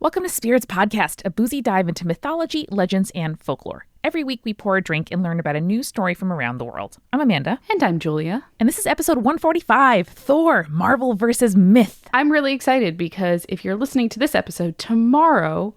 Welcome to Spirits Podcast, a boozy dive into mythology, legends, and folklore. Every week we pour a drink and learn about a new story from around the world. I'm Amanda. And I'm Julia. And this is episode 145, Thor, Marvel versus Myth. I'm really excited because if you're listening to this episode tomorrow,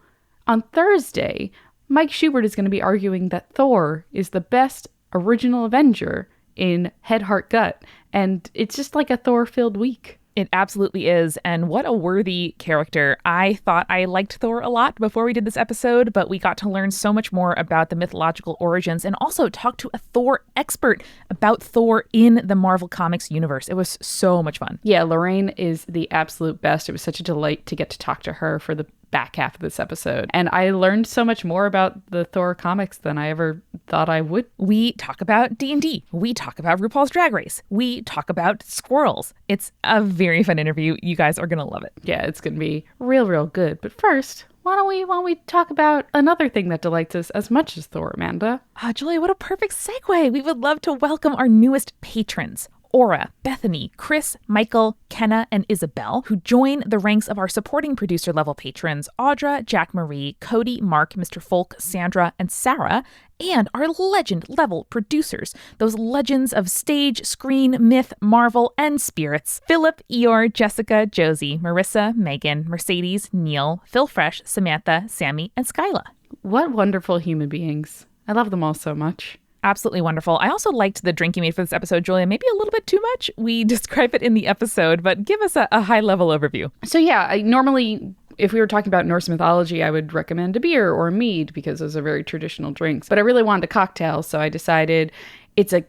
on Thursday, Mike Schubert is going to be arguing that Thor is the best original Avenger in Head, Heart, Gut. And it's just like a Thor-filled week. It absolutely is, and what a worthy character. I thought I liked Thor a lot before we did this episode, but we got to learn so much more about the mythological origins and also talk to a Thor expert about Thor in the Marvel Comics universe. It was so much fun. Yeah, Lorraine is the absolute best. It was such a delight to get to talk to her for the back half of this episode. And I learned so much more about the Thor comics than I ever thought I would. We talk about D&D. We talk about RuPaul's Drag Race. We talk about squirrels. It's a very fun interview. You guys are going to love it. Yeah, it's going to be real good. But first, why don't we talk about another thing that delights us as much as Thor, Amanda? Julia, what a perfect segue. We would love to welcome our newest patrons. Aura, Bethany, Chris, Michael, Kenna, and Isabel, who join the ranks of our supporting producer level patrons, Audra, Jack Marie, Cody, Mark, Mr. Folk, Sandra, and Sarah, and our legend level producers, those legends of stage, screen, myth, Marvel, and spirits, Philip, Eeyore, Jessica, Josie, Marissa, Megan, Mercedes, Neil, Phil Fresh, Samantha, Sammy, and Skyla. What wonderful human beings. I love them all so much. Absolutely wonderful. I also liked the drink you made for this episode, Julia. Maybe a little bit too much. We describe it in the episode, but give us a high-level overview. So yeah, I normally, if we were talking about Norse mythology, I would recommend a beer or a mead because those are very traditional drinks. But I really wanted a cocktail, so I decided it's a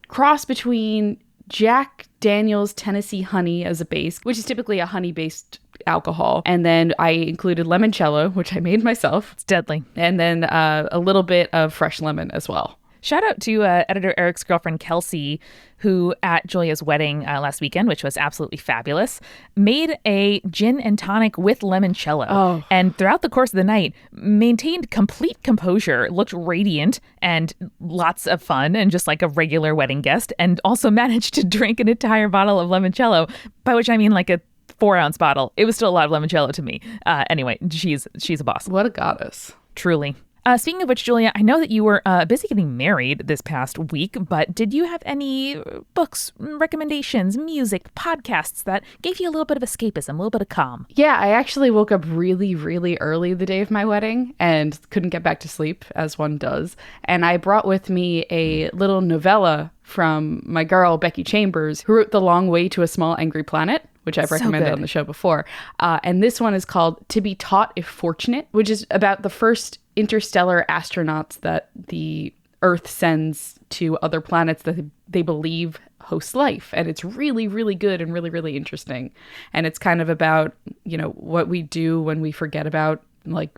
cross between Jack Daniel's Tennessee Honey as a base, which is typically a honey-based alcohol. And then I included limoncello, which I made myself. It's deadly. And then a little bit of fresh lemon as well. Shout out to editor Eric's girlfriend, Kelsey, who at Julia's wedding last weekend, which was absolutely fabulous, made a gin and tonic with limoncello. Oh. And throughout the course of the night, maintained complete composure, looked radiant and lots of fun and just like a regular wedding guest, and also managed to drink an entire bottle of limoncello, by which I mean like a 4-ounce bottle. It was still a lot of limoncello to me. Anyway, she's a boss. What a goddess. Truly. Speaking of which, Julia, I know that you were busy getting married this past week, but did you have any books, recommendations, music, podcasts that gave you a little bit of escapism, a little bit of calm? Yeah, I actually woke up really early the day of my wedding and couldn't get back to sleep, as one does. And I brought with me a little novella from my girl, Becky Chambers, who wrote The Long Way to a Small Angry Planet, which I've recommended on the show before. And this one is called To Be Taught If Fortunate, which is about the first interstellar astronauts that the Earth sends to other planets that they believe host life. And it's really good and really interesting. And it's kind of about, you know, what we do when we forget about like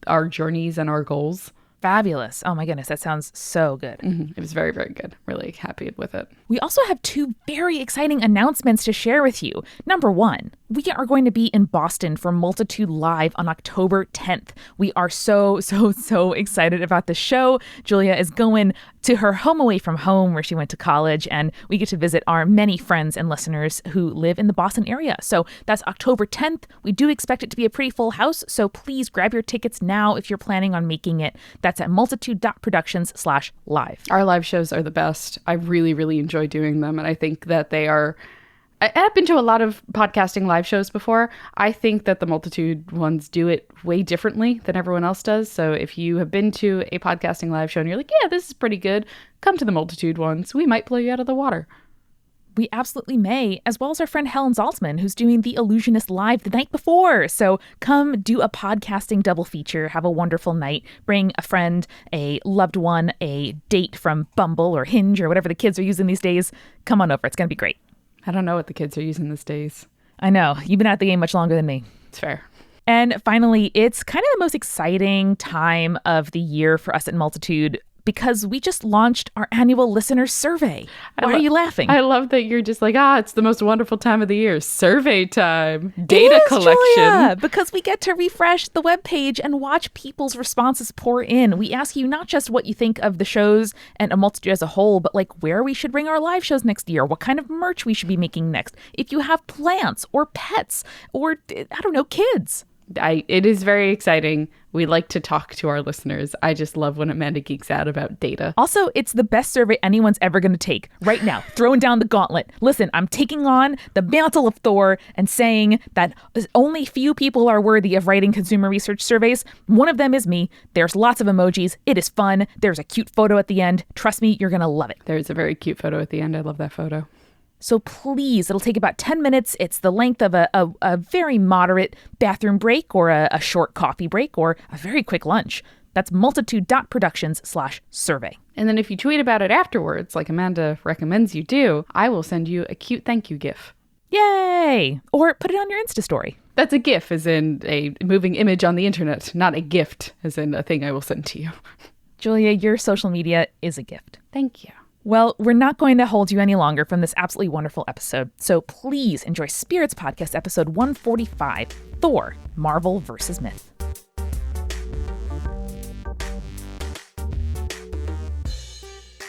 our journeys and our goals. Fabulous. Oh my goodness, that sounds so good. Mm-hmm. It was very good. Really happy with it. We also have 2 very exciting announcements to share with you. Number 1, we are going to be in Boston for Multitude Live on October 10th. We are so excited about the show. Julia is going to her home away from home where she went to college, and we get to visit our many friends and listeners who live in the Boston area. So that's October 10th. We do expect it to be a pretty full house, so please grab your tickets now if you're planning on making it. That's at multitude.productions/live. Our live shows are the best. I really enjoy doing them, and I think that they are... I've been to a lot of podcasting live shows before. I think that the Multitude ones do it way differently than everyone else does. So if you have been to a podcasting live show and you're like, yeah, this is pretty good, come to the Multitude ones. We might blow you out of the water. We absolutely may, as well as our friend Helen Zaltzman, who's doing The Illusionist live the night before. So come do a podcasting double feature, have a wonderful night, bring a friend, a loved one, a date from Bumble or Hinge or whatever the kids are using these days. Come on over. It's going to be great. I don't know what the kids are using these days. I know. You've been at the game much longer than me. It's fair. And finally, it's kind of the most exciting time of the year for us at Multitude because we just launched our annual listener survey. Why are you laughing? I love that you're just like, it's the most wonderful time of the year. Survey time. Data collection. Julia, because we get to refresh the webpage and watch people's responses pour in. We ask you not just what you think of the shows and a Multitude as a whole, but like where we should bring our live shows next year, what kind of merch we should be making next, if you have plants or pets or, I don't know, kids. It is very exciting. We like to talk to our listeners. I just love when Amanda geeks out about data. Also, it's the best survey anyone's ever going to take. Right now, throwing down the gauntlet. Listen, I'm taking on the mantle of Thor and saying that only few people are worthy of writing consumer research surveys. One of them is me. There's lots of emojis. It is fun. There's a cute photo at the end. Trust me, you're going to love it. There's a very cute photo at the end. I love that photo. So please, it'll take about 10 minutes. It's the length of a very moderate bathroom break or a short coffee break or a very quick lunch. That's multitude.productions/survey. And then if you tweet about it afterwards, like Amanda recommends you do, I will send you a cute thank you GIF. Yay! Or put it on your Insta story. That's a GIF, as in a moving image on the internet, not a gift, as in a thing I will send to you. Julia, your social media is a gift. Thank you. Well, we're not going to hold you any longer from this absolutely wonderful episode, so please enjoy Spirits Podcast episode 145, Thor, Marvel vs. Myth.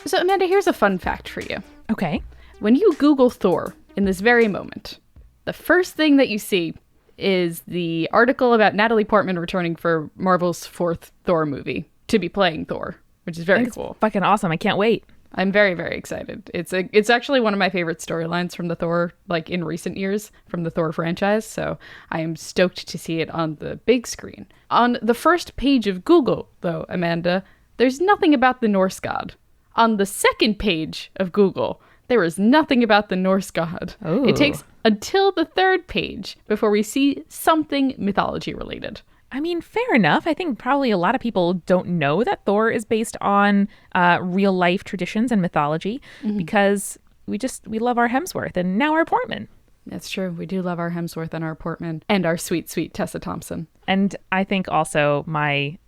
So, Amanda, here's a fun fact for you. Okay. When you Google Thor in this very moment, the first thing that you see is the article about Natalie Portman returning for Marvel's 4th Thor movie to be playing Thor, which is very cool. Fucking awesome. I can't wait. I'm very, very excited. It's actually one of my favorite storylines from the Thor, like in recent years, from the Thor franchise. So I am stoked to see it on the big screen. On the first page of Google, though, Amanda, there's nothing about the Norse god. On the second page of Google, there is nothing about the Norse god. Ooh. It takes until the third page before we see something mythology related. I mean, fair enough. I think probably a lot of people don't know that Thor is based on real life traditions and mythology because we love our Hemsworth and now our Portman. That's true. We do love our Hemsworth and our Portman and our sweet, sweet Tessa Thompson. And I think also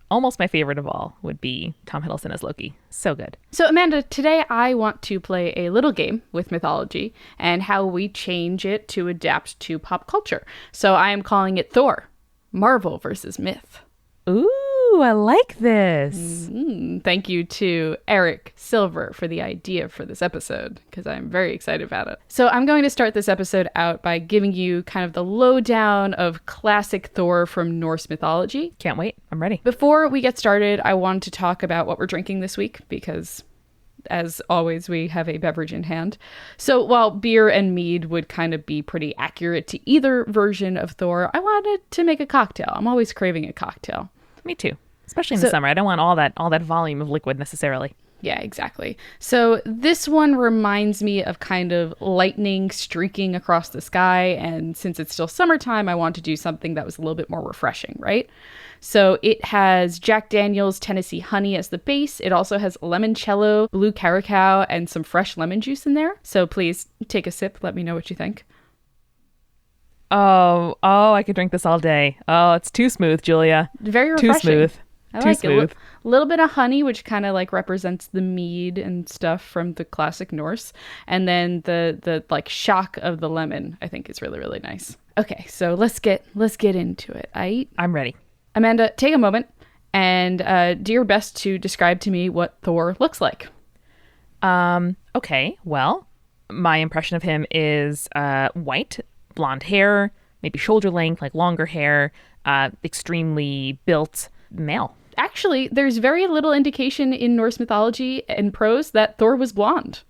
almost my favorite of all would be Tom Hiddleston as Loki. So good. So, Amanda, today I want to play a little game with mythology and how we change it to adapt to pop culture. So I am calling it Thor, Marvel vs. Myth. Ooh, I like this. Thank you to Eric Silver for the idea for this episode, because I'm very excited about it. So I'm going to start this episode out by giving you kind of the lowdown of classic Thor from Norse mythology. Can't wait. I'm ready. Before we get started, I wanted to talk about what we're drinking this week, because as always, we have a beverage in hand. So while beer and mead would kind of be pretty accurate to either version of Thor, I wanted to make a cocktail. I'm always craving a cocktail. Me too. Especially in the summer. I don't want all that volume of liquid necessarily. Yeah, exactly. So this one reminds me of kind of lightning streaking across the sky. And since it's still summertime, I want to do something that was a little bit more refreshing, right? So it has Jack Daniel's Tennessee Honey as the base. It also has limoncello, blue caracal, and some fresh lemon juice in there. So please take a sip. Let me know what you think. Oh, I could drink this all day. Oh, it's too smooth, Julia. Very refreshing. Too smooth. I Too like smooth. it. A little bit of honey, which kind of like represents the mead and stuff from the classic Norse. And then the like shock of the lemon, I think is really, really nice. Okay, so let's get into it. I'm ready. Amanda, take a moment and do your best to describe to me what Thor looks like. Okay, well, my impression of him is white, blonde hair, maybe shoulder length, like longer hair, extremely built male. Actually, there's very little indication in Norse mythology and prose that Thor was blonde.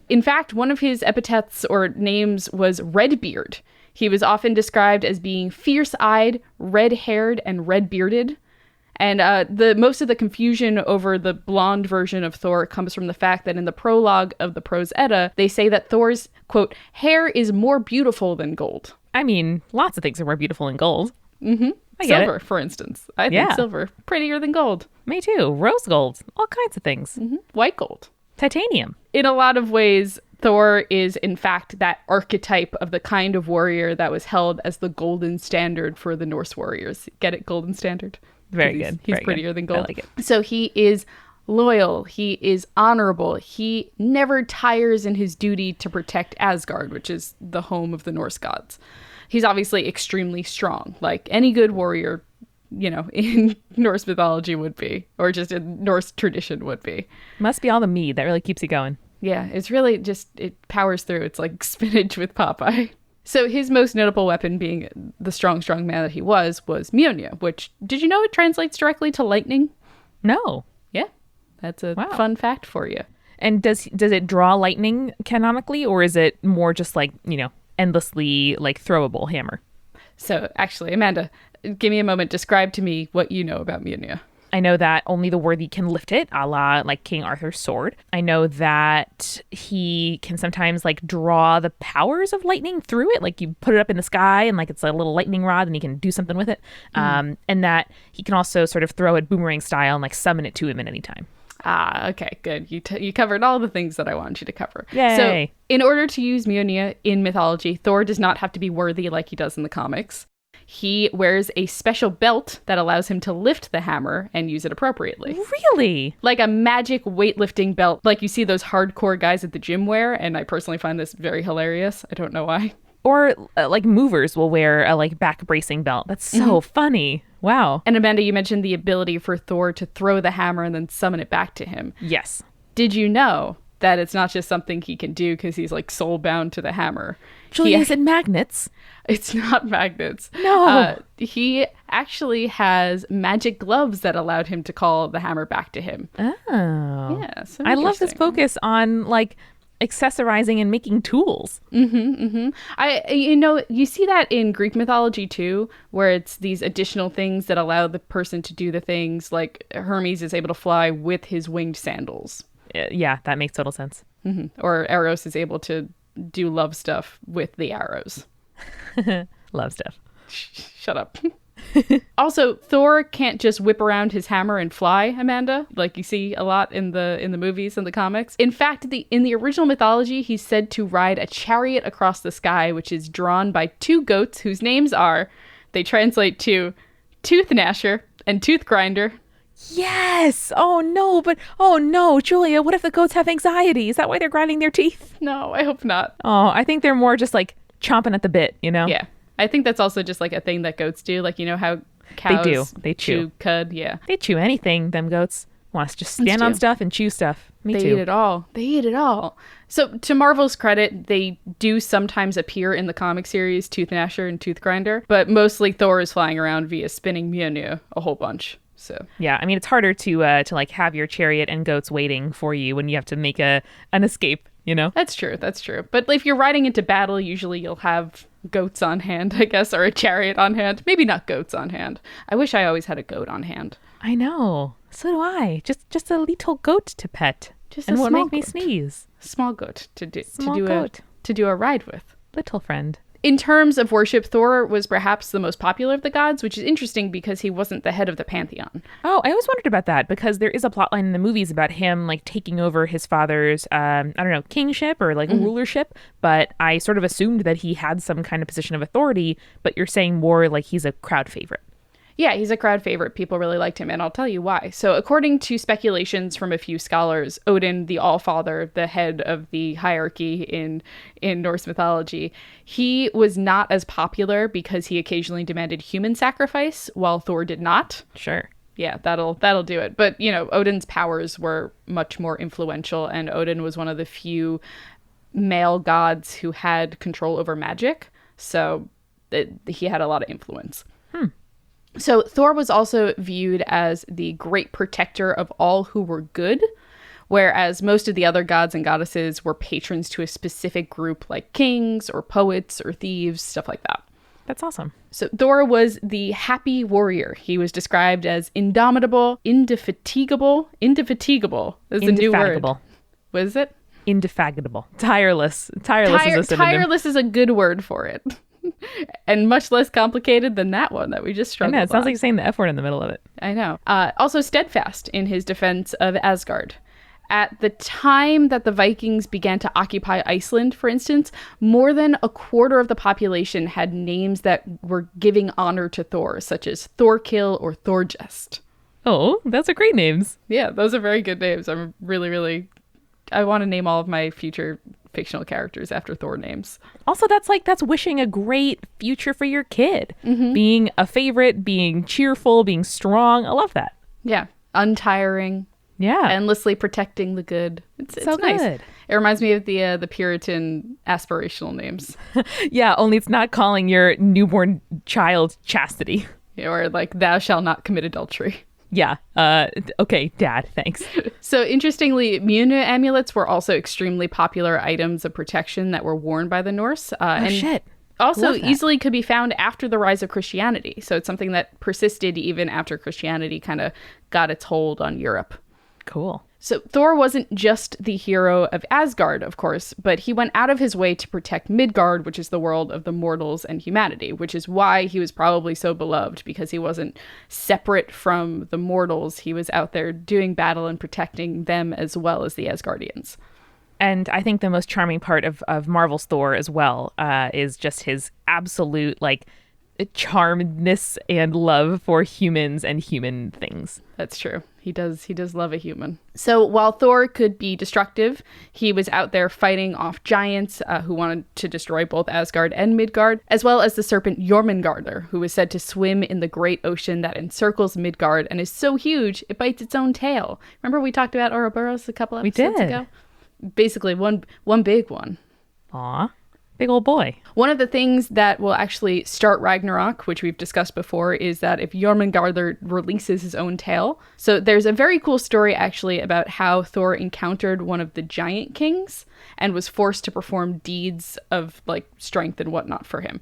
In fact, one of his epithets or names was Redbeard. He was often described as being fierce-eyed, red-haired, and red-bearded. And most of the confusion over the blonde version of Thor comes from the fact that in the prologue of the Prose Edda, they say that Thor's, quote, hair is more beautiful than gold. I mean, lots of things are more beautiful than gold. Silver, for instance. I think silver, prettier than gold. Me too. Rose gold, all kinds of things. White gold. Titanium. In a lot of ways, Thor is, in fact, that archetype of the kind of warrior that was held as the golden standard for the Norse warriors. Get it? Golden standard? Very good. He's Very prettier good. than gold. I like it. So he is loyal. He is honorable. He never tires in his duty to protect Asgard, which is the home of the Norse gods. He's obviously extremely strong, like any good warrior, in Norse mythology would be, or just in Norse tradition would be. Must be all the mead that really keeps you going. Yeah, it's really just, it powers through. It's like spinach with Popeye. So his most notable weapon, being the strong man that he was Mjolnir, which, did you know it translates directly to lightning? No. Yeah, that's a fun fact for you. And does it draw lightning canonically, or is it more just like, endlessly like throwable hammer? So actually, Amanda, give me a moment. Describe to me what you know about Mjolnir. I know that only the worthy can lift it, a la like King Arthur's sword. I know that he can sometimes like draw the powers of lightning through it. Like you put it up in the sky and like it's a little lightning rod and he can do something with it. And that he can also sort of throw it boomerang style and like summon it to him at any time. Ah, okay, good. You covered all the things that I wanted you to cover. Yay. So in order to use Mjolnir in mythology, Thor does not have to be worthy like he does in the comics. He wears a special belt that allows him to lift the hammer and use it appropriately. Really? Like a magic weightlifting belt, like you see those hardcore guys at the gym wear, and I personally find this very hilarious. I don't know why. Or like movers will wear a like back bracing belt. That's so funny. Wow. And Amanda, you mentioned the ability for Thor to throw the hammer and then summon it back to him. Yes. Did you know that it's not just something he can do because he's like soul bound to the hammer? Julia, is it magnets? It's not magnets. No. He actually has magic gloves that allowed him to call the hammer back to him. Oh. Yeah. So I love this focus on like accessorizing and making tools. You see that in Greek mythology too, where it's these additional things that allow the person to do the things, like Hermes is able to fly with his winged sandals. Yeah, that makes total sense. Or Eros is able to do love stuff with the arrows. Love stuff. Shut up. Also, Thor can't just whip around his hammer and fly, Amanda, like you see a lot in the movies and the comics. In fact, in the original mythology, he's said to ride a chariot across the sky, which is drawn by two goats whose names they translate to Tooth Gnasher and Tooth Grinder. Yes! Oh no, Julia, what if the goats have anxiety? Is that why they're grinding their teeth? No, I hope not. Oh, I think they're more just like chomping at the bit, Yeah. I think that's also just like a thing that goats do. Like, you know how cows They chew cud? Yeah. They chew anything, them goats. Want to just stand on stuff and chew stuff. Me too. They eat it all. So to Marvel's credit, they do sometimes appear in the comic series Tooth Gnasher and Tooth Grinder, but mostly Thor is flying around via spinning Mjolnir a whole bunch. So yeah, I mean it's harder to like have your chariot and goats waiting for you when you have to make an escape, you know? That's true. But if you're riding into battle, usually you'll have goats on hand, I guess, or a chariot on hand. Maybe not goats on hand. I wish I always had a goat on hand. I know. So do I. Just a little goat to pet. And won't make me sneeze. Small goat to do a ride with. Little friend. In terms of worship, Thor was perhaps the most popular of the gods, which is interesting because he wasn't the head of the pantheon. Oh, I always wondered about that because there is a plotline in the movies about him like taking over his father's, kingship or like rulership. But I sort of assumed that he had some kind of position of authority. But you're saying more like he's a crowd favorite. Yeah, he's a crowd favorite. People really liked him, and I'll tell you why. So according to speculations from a few scholars, Odin, the Allfather, the head of the hierarchy in Norse mythology, he was not as popular because he occasionally demanded human sacrifice, while Thor did not. Sure. Yeah, that'll do it. But, Odin's powers were much more influential, and Odin was one of the few male gods who had control over magic, so he had a lot of influence. So Thor was also viewed as the great protector of all who were good, whereas most of the other gods and goddesses were patrons to a specific group like kings or poets or thieves, stuff like that. That's awesome. So Thor was the happy warrior. He was described as indomitable, indefatigable. Indefatigable is the new word. What is it? Indefatigable. Tireless. Tireless is a synonym. Tireless is a good word for it. And much less complicated than that one that we just struggled. I know, it sounds like saying the F word in the middle of it. I know. Also steadfast in his defense of Asgard. At the time that the Vikings began to occupy Iceland, for instance, more than a quarter of the population had names that were giving honor to Thor, such as Thorkill or Thorgest. Oh, those are great names. Yeah, those are very good names. I'm really, I want to name all of my future fictional characters after Thor names. Also, that's wishing a great future for your kid. Being a favorite, being cheerful, being strong. I love that. Yeah. Untiring. Yeah. Endlessly protecting the good. It's So nice. good. It reminds me of the Puritan aspirational names. Yeah, only it's not calling your newborn child chastity. Or like, thou shalt not commit adultery. Yeah. Okay, Dad, thanks. So interestingly, Mjolnir amulets were also extremely popular items of protection that were worn by the Norse. Shit. Also Love that. easily could be found after the rise of Christianity. So it's something that persisted even after Christianity kind of got its hold on Europe. Cool. So Thor wasn't just the hero of Asgard, of course, but he went out of his way to protect Midgard, which is the world of the mortals and humanity, which is why he was probably so beloved, because he wasn't separate from the mortals. He was out there doing battle and protecting them as well as the Asgardians. And I think the most charming part of Marvel's Thor as well is just his absolute, like, charmedness and love for humans and human things. That's true. He does love a human. So while Thor could be destructive, he was out there fighting off giants who wanted to destroy both Asgard and Midgard, as well as the serpent Jormungandr, who was said to swim in the great ocean that encircles Midgard and is so huge it bites its own tail. Remember we talked about Ouroboros a couple episodes ago? Basically one big one. Aw, big old boy. One of the things that will actually start Ragnarok, which we've discussed before, is that if Jormungandr releases his own tail. So there's a very cool story actually about how Thor encountered one of the giant kings and was forced to perform deeds of like strength and whatnot for him.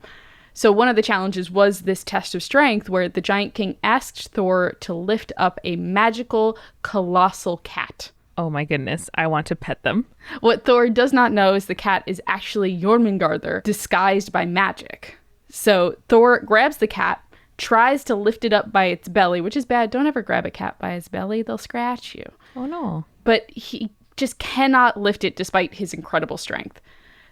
So one of the challenges was this test of strength where the giant king asked Thor to lift up a magical colossal cat. Oh my goodness, I want to pet them. What Thor does not know is the cat is actually Jormungandr disguised by magic. So Thor grabs the cat, tries to lift it up by its belly, which is bad. Don't ever grab a cat by its belly. They'll scratch you. Oh no. But he just cannot lift it despite his incredible strength.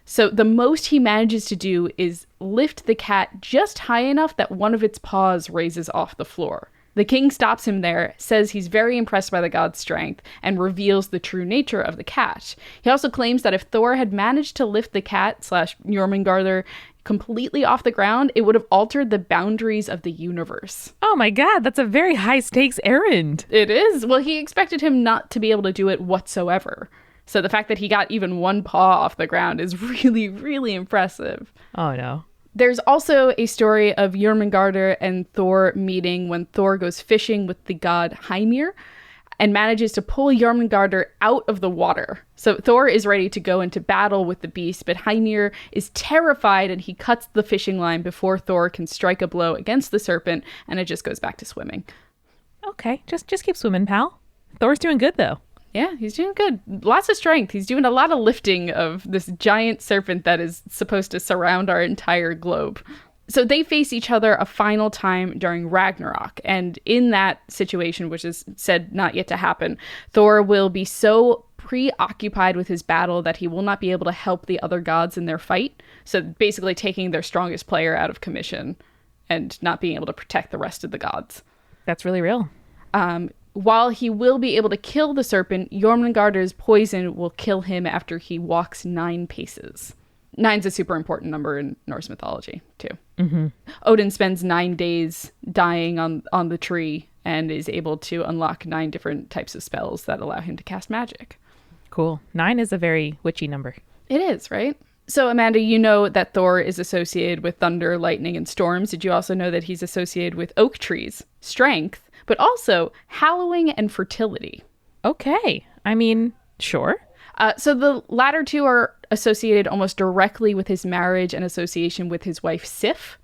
So the most he manages to do is lift the cat just high enough that one of its paws raises off the floor. The king stops him there, says he's very impressed by the god's strength, and reveals the true nature of the cat. He also claims that if Thor had managed to lift the cat / Jormungandr completely off the ground, it would have altered the boundaries of the universe. Oh my god, that's a very high stakes errand. It is. Well, he expected him not to be able to do it whatsoever. So the fact that he got even one paw off the ground is really, really impressive. Oh no. There's also a story of Jormungandr and Thor meeting when Thor goes fishing with the god Heimir and manages to pull Jormungandr out of the water. So Thor is ready to go into battle with the beast, but Heimir is terrified and he cuts the fishing line before Thor can strike a blow against the serpent, and it just goes back to swimming. Okay, just keep swimming, pal. Thor's doing good though. Yeah, he's doing good. Lots of strength. He's doing a lot of lifting of this giant serpent that is supposed to surround our entire globe. So they face each other a final time during Ragnarok. And in that situation, which is said not yet to happen, Thor will be so preoccupied with his battle that he will not be able to help the other gods in their fight. So basically taking their strongest player out of commission and not being able to protect the rest of the gods. That's really real. While he will be able to kill the serpent, Jormungandr's poison will kill him after he walks 9 paces. 9's a super important number in Norse mythology, too. Mm-hmm. Odin spends 9 days dying on the tree and is able to unlock 9 different types of spells that allow him to cast magic. Cool. 9 is a very witchy number. It is, right? So, Amanda, you know that Thor is associated with thunder, lightning, and storms. Did you also know that he's associated with oak trees, strength, but also hallowing and fertility? Okay. I mean, sure. So the latter two are associated almost directly with his marriage and association with his wife, Sif.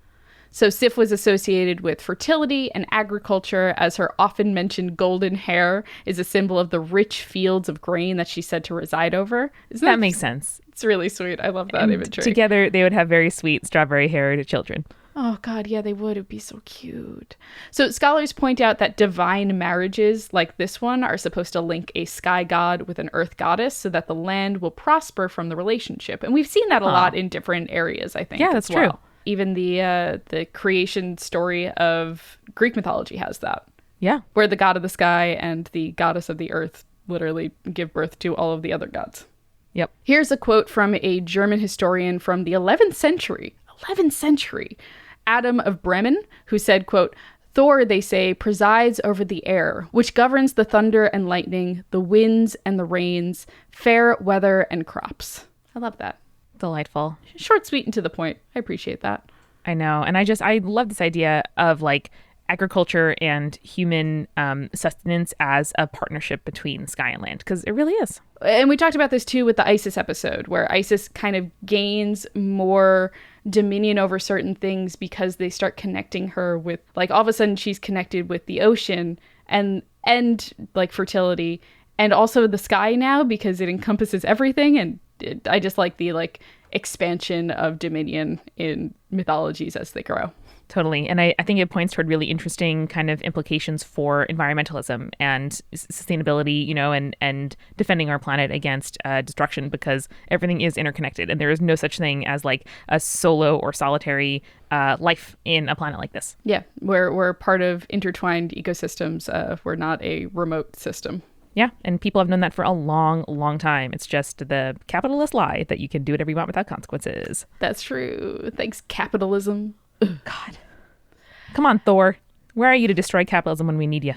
So Sif was associated with fertility and agriculture, as her often mentioned golden hair is a symbol of the rich fields of grain that she's said to reside over. That makes sense. It's really sweet. I love that And imagery. together, they would have very sweet strawberry-haired children. Oh, God, yeah, they would. It'd be so cute. So scholars point out that divine marriages like this one are supposed to link a sky god with an earth goddess so that the land will prosper from the relationship. And we've seen that a lot in different areas, I think. Yeah, that's true. Even the creation story of Greek mythology has that. Yeah. Where the god of the sky and the goddess of the earth literally give birth to all of the other gods. Yep. Here's a quote from a German historian from the 11th century. 11th century. Adam of Bremen, who said, quote, Thor, they say, presides over the air, which governs the thunder and lightning, the winds and the rains, fair weather and crops. I love that. Delightful. Short, sweet, and to the point. I appreciate that. I know. And I love this idea of like agriculture and human sustenance as a partnership between sky and land, because it really is. And we talked about this too with the Isis episode, where Isis kind of gains more dominion over certain things because they start connecting her with, like, all of a sudden she's connected with the ocean and like fertility and also the sky now because it encompasses everything. And I just like the like expansion of dominion in mythologies as they grow. Totally. And I think it points toward really interesting kind of implications for environmentalism and sustainability, you know, and defending our planet against destruction, because everything is interconnected and there is no such thing as like a solo or solitary life in a planet like this. Yeah, we're part of intertwined ecosystems. We're not a remote system. Yeah, and people have known that for a long, long time. It's just the capitalist lie that you can do whatever you want without consequences. That's true. Thanks, capitalism. God. Come on, Thor. Where are you to destroy capitalism when we need you?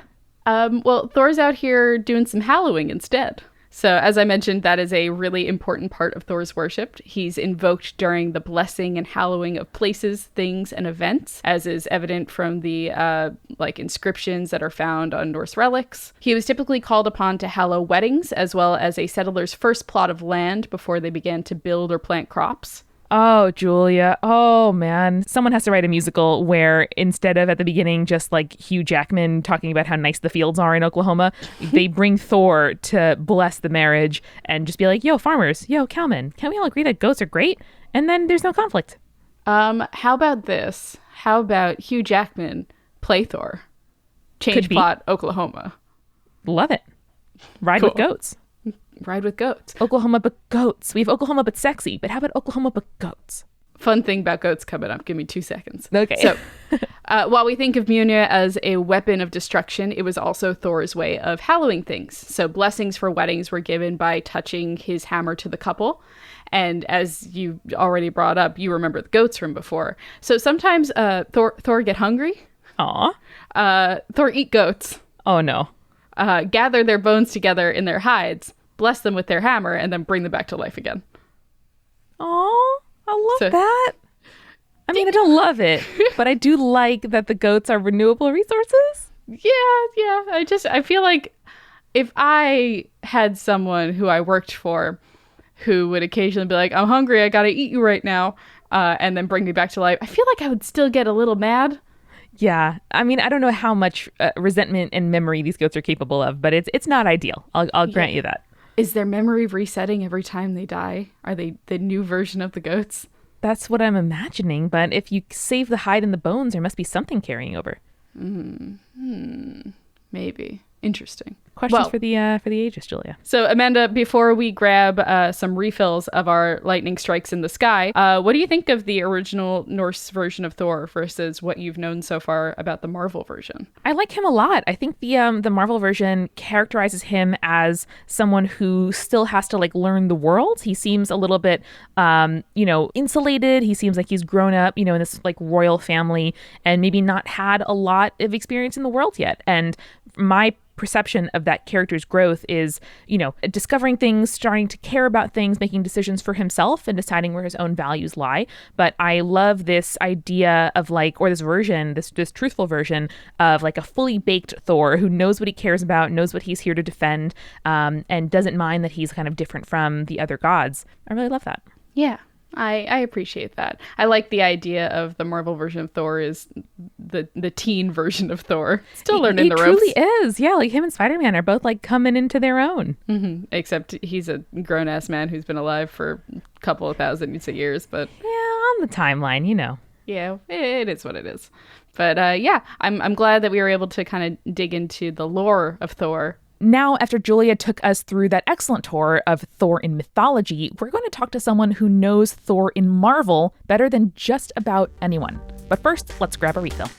Well, Thor's out here doing some hallowing instead. So, as I mentioned, that is a really important part of Thor's worship. He's invoked during the blessing and hallowing of places, things, and events, as is evident from the inscriptions that are found on Norse relics. He was typically called upon to hallow weddings, as well as a settler's first plot of land before they began to build or plant crops. Oh, Julia. Oh, man. Someone has to write a musical where instead of at the beginning just like Hugh Jackman talking about how nice the fields are in Oklahoma, they bring Thor to bless the marriage and just be like, yo, farmers, yo, cowmen, can we all agree that goats are great? And then there's no conflict. How about this? How about Hugh Jackman play Thor? Change plot, Oklahoma. Love it. Ride with goats. Ride with goats. Oklahoma but goats. We have Oklahoma but sexy, but how about Oklahoma but goats? Fun thing about goats coming up. Give me 2 seconds. Okay. So, while we think of Mjolnir as a weapon of destruction, it was also Thor's way of hallowing things. So blessings for weddings were given by touching his hammer to the couple. And as you already brought up, you remember the goats from before. So sometimes Thor get hungry. Aw. Thor eat goats. Oh, no. Gather their bones together in their hides, bless them with their hammer, and then bring them back to life again. Oh, I love that. I mean, I don't love it, but I do like that the goats are renewable resources. Yeah. I feel like if I had someone who I worked for who would occasionally be like, I'm hungry, I gotta eat you right now, and then bring me back to life, I feel like I would still get a little mad. Yeah. I mean, I don't know how much resentment and memory these goats are capable of, but it's not ideal. I'll grant you that. Is their memory resetting every time they die? Are they the new version of the goats? That's what I'm imagining, but if you save the hide and the bones, there must be something carrying over. Maybe. Interesting. Questions for the ages, Julia. So, Amanda, before we grab some refills of our lightning strikes in the sky, what do you think of the original Norse version of Thor versus what you've known so far about the Marvel version? I like him a lot. I think the Marvel version characterizes him as someone who still has to like learn the world. He seems a little bit, insulated. He seems like he's grown up, in this like royal family and maybe not had a lot of experience in the world yet. And my perception of that character's growth is, discovering things, starting to care about things, making decisions for himself and deciding where his own values lie. But I love this idea of this version, this truthful version of like a fully baked Thor who knows what he cares about, knows what he's here to defend, and doesn't mind that he's kind of different from the other gods. I really love that. Yeah. I appreciate that. I like the idea of the Marvel version of Thor is the teen version of Thor. Still learning the ropes. It truly is. Yeah, like him and Spider-Man are both like coming into their own. Mm-hmm. Except he's a grown-ass man who's been alive for a couple of thousand years. But yeah, on the timeline, Yeah, it is what it is. But I'm glad that we were able to kind of dig into the lore of Thor. Now, after Julia took us through that excellent tour of Thor in mythology, we're going to talk to someone who knows Thor in Marvel better than just about anyone. But first, let's grab a refill.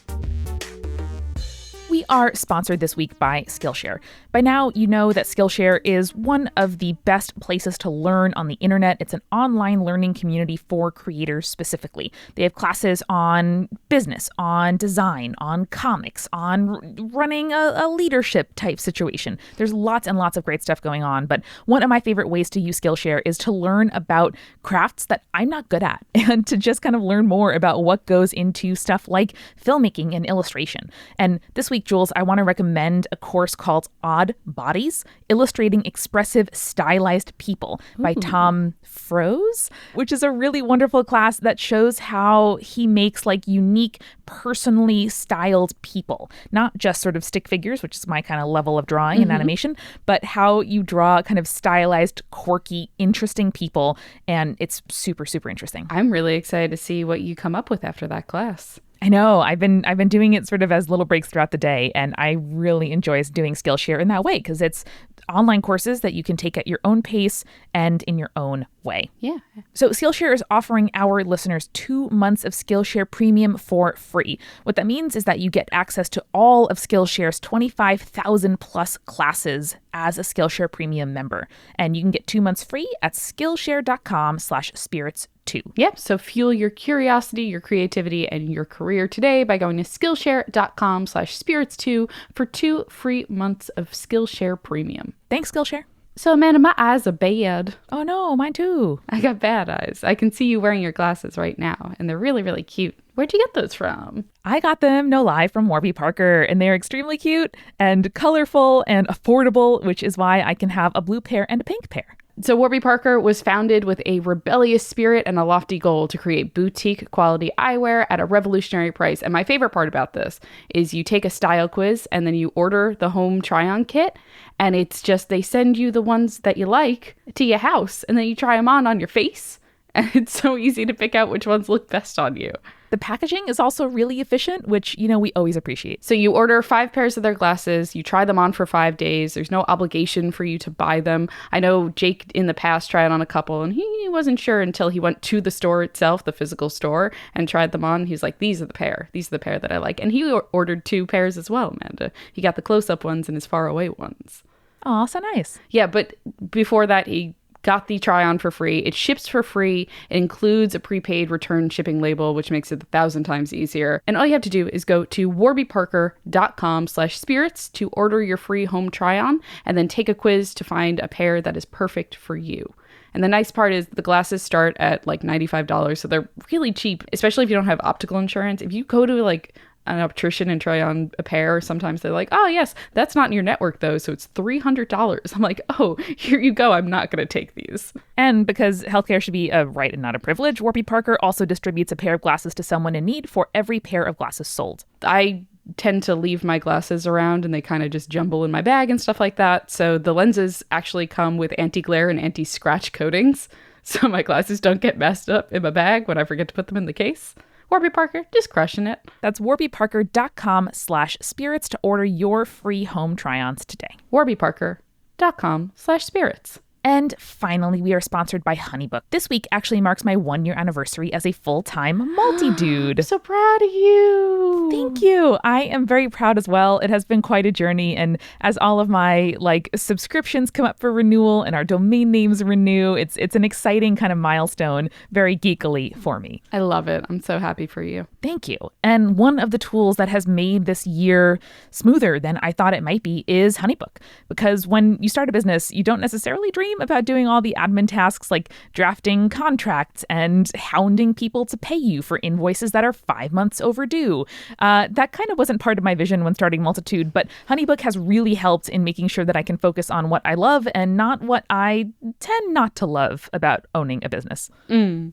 We are sponsored this week by Skillshare. By now, you know that Skillshare is one of the best places to learn on the internet. It's an online learning community for creators specifically. They have classes on business, on design, on comics, on running a leadership type situation. There's lots and lots of great stuff going on, but one of my favorite ways to use Skillshare is to learn about crafts that I'm not good at and to just kind of learn more about what goes into stuff like filmmaking and illustration. And this week, Jules, I want to recommend a course called Odd Bodies, Illustrating Expressive Stylized People by Tom Froese, which is a really wonderful class that shows how he makes like unique, personally styled people, not just sort of stick figures, which is my kind of level of drawing and animation, but how you draw kind of stylized, quirky, interesting people. And it's super, super interesting. I'm really excited to see what you come up with after that class. I know. I've been doing it sort of as little breaks throughout the day, and I really enjoy doing Skillshare in that way because it's online courses that you can take at your own pace and in your own way. Yeah. So Skillshare is offering our listeners 2 months of Skillshare Premium for free. What that means is that you get access to all of Skillshare's 25,000 plus classes as a Skillshare Premium member. And you can get 2 months free at Skillshare.com/spirits2. Yep. So fuel your curiosity, your creativity, and your career today by going to Skillshare.com/spirits2 for 2 free months of Skillshare Premium. Thanks, Skillshare. So, Amanda, my eyes are bad. Oh, no, mine too. I got bad eyes. I can see you wearing your glasses right now, and they're really, really cute. Where'd you get those from? I got them, no lie, from Warby Parker, and they're extremely cute and colorful and affordable, which is why I can have a blue pair and a pink pair. So Warby Parker was founded with a rebellious spirit and a lofty goal to create boutique quality eyewear at a revolutionary price. And my favorite part about this is you take a style quiz and then you order the home try-on kit. And it's just they send you the ones that you like to your house and then you try them on your face. And it's so easy to pick out which ones look best on you. The packaging is also really efficient, which, we always appreciate. So you order 5 pairs of their glasses, you try them on for 5 days. There's no obligation for you to buy them. I know Jake in the past tried on a couple and he wasn't sure until he went to the store itself, the physical store, and tried them on. He's like, these are the pair that I like. And he ordered 2 pairs as well, Amanda. He got the close-up ones and his far away ones. Aw, so nice. Yeah, but before that, he got the try-on for free. It ships for free. It includes a prepaid return shipping label, which makes it 1,000 times easier. And all you have to do is go to warbyparker.com/spirits to order your free home try-on, and then take a quiz to find a pair that is perfect for you. And the nice part is the glasses start at like $95, so they're really cheap, especially if you don't have optical insurance. If you go to like an optician and try on a pair, sometimes they're like, oh yes, that's not in your network though, so it's $300. I'm like, oh, here you go, I'm not going to take these. And because healthcare should be a right and not a privilege, Warby Parker also distributes a pair of glasses to someone in need for every pair of glasses sold. I tend to leave my glasses around and they kind of just jumble in my bag and stuff like that. So the lenses actually come with anti-glare and anti-scratch coatings, so my glasses don't get messed up in my bag when I forget to put them in the case. Warby Parker, just crushing it. That's warbyparker.com/spirits to order your free home try-ons today. warbyparker.com/spirits. And finally, we are sponsored by HoneyBook. This week actually marks my 1-year anniversary as a full-time multi-dude. So proud of you. Thank you. I am very proud as well. It has been quite a journey. And as all of my subscriptions come up for renewal and our domain names renew, it's an exciting kind of milestone, very geekily for me. I love it. I'm so happy for you. Thank you. And one of the tools that has made this year smoother than I thought it might be is HoneyBook. Because when you start a business, you don't necessarily dream about doing all the admin tasks like drafting contracts and hounding people to pay you for invoices that are 5 months overdue. That kind of wasn't part of my vision when starting Multitude, but HoneyBook has really helped in making sure that I can focus on what I love and not what I tend not to love about owning a business.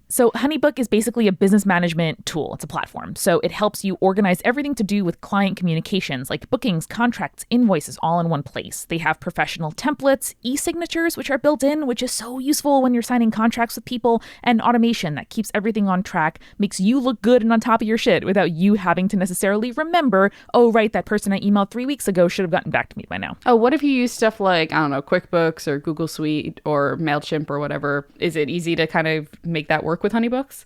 So HoneyBook is basically a business management tool. It's a platform. So it helps you organize everything to do with client communications, like bookings, contracts, invoices, all in one place. They have professional templates, e-signatures, which are built in, which is so useful when you're signing contracts with people, and automation that keeps everything on track, makes you look good and on top of your shit without you having to necessarily remember, oh, right, that person I emailed 3 weeks ago should have gotten back to me by now. Oh, what if you use stuff like, I don't know, QuickBooks or Google Suite or MailChimp or whatever? Is it easy to kind of make that work with HoneyBooks?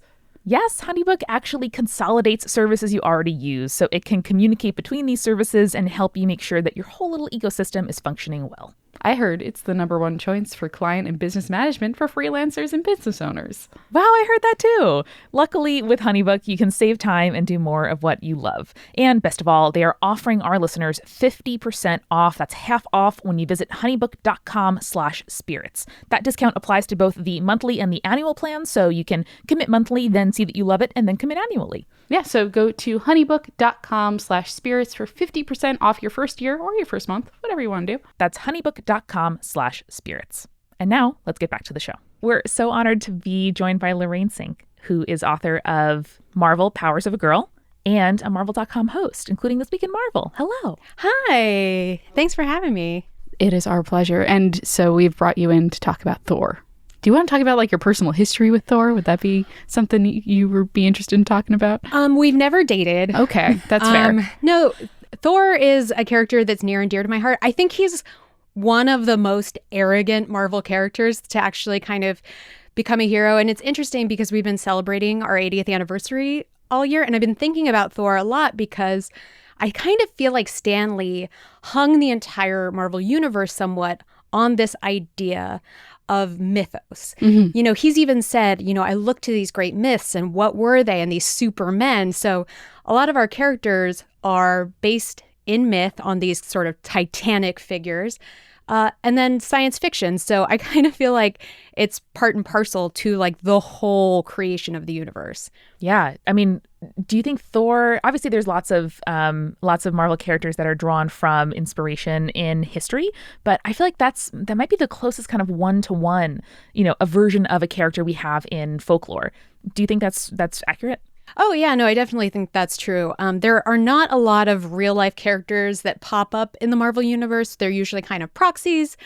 Yes, HoneyBook actually consolidates services you already use, so it can communicate between these services and help you make sure that your whole little ecosystem is functioning well. I heard it's the #1 choice for client and business management for freelancers and business owners. Wow, I heard that too. Luckily, with HoneyBook, you can save time and do more of what you love. And best of all, they are offering our listeners 50% off. That's half off when you visit honeybook.com/spirits. That discount applies to both the monthly and the annual plans, so you can commit monthly, then see that you love it, and then commit annually. Yeah, so go to honeybook.com/spirits for 50% off your first year or your first month, whatever you want to do. That's honeybook.com/spirits. And now let's get back to the show. We're so honored to be joined by Lorraine Cink, who is author of Marvel Powers of a Girl and a Marvel.com host, including This Week in Marvel. Hello. Hi. Thanks for having me. It is our pleasure. And so we've brought you in to talk about Thor. Do you want to talk about like your personal history with Thor? Would that be something you would be interested in talking about? We've never dated. Okay, that's fair. No, Thor is a character that's near and dear to my heart. I think he's one of the most arrogant Marvel characters to actually kind of become a hero. And it's interesting because we've been celebrating our 80th anniversary all year. And I've been thinking about Thor a lot because I kind of feel like Stan Lee hung the entire Marvel universe somewhat on this idea of mythos. Mm-hmm. You know, he's even said, I look to these great myths and what were they and these supermen. So a lot of our characters are based in myth on these sort of titanic figures. And then science fiction. So I kind of feel like it's part and parcel to like the whole creation of the universe. Yeah. I mean, do you think Thor, obviously there's lots of Marvel characters that are drawn from inspiration in history, but I feel like that might be the closest kind of one-to-one, a version of a character we have in folklore. Do you think that's accurate? Oh, yeah, no, I definitely think that's true. There are not a lot of real life characters that pop up in the Marvel universe. They're usually kind of proxies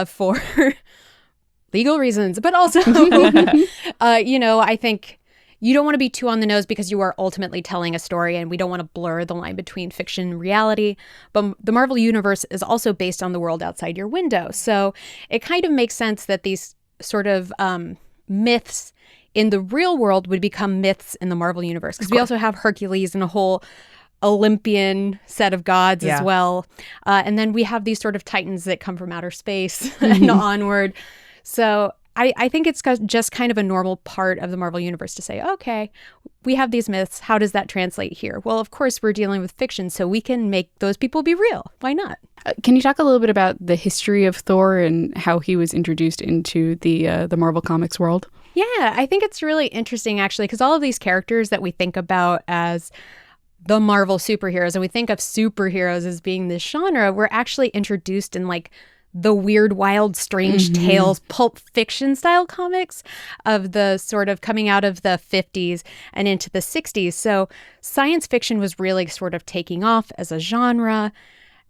for legal reasons, but also, I think you don't want to be too on the nose because you are ultimately telling a story and we don't want to blur the line between fiction and reality. But the Marvel universe is also based on the world outside your window. So it kind of makes sense that these sort of myths in the real world would become myths in the Marvel universe. Because we also have Hercules and a whole Olympian set of gods as well. And then we have these sort of titans that come from outer space and onward. So I think it's just kind of a normal part of the Marvel universe to say, okay, we have these myths. How does that translate here? Well, of course, we're dealing with fiction, so we can make those people be real. Why not? Can you talk a little bit about the history of Thor and how he was introduced into the Marvel Comics world? Yeah, I think it's really interesting, actually, because all of these characters that we think about as the Marvel superheroes, and we think of superheroes as being this genre, were actually introduced in like the weird, wild, strange tales, pulp fiction style comics of the sort of coming out of the 50s and into the 60s. So science fiction was really sort of taking off as a genre.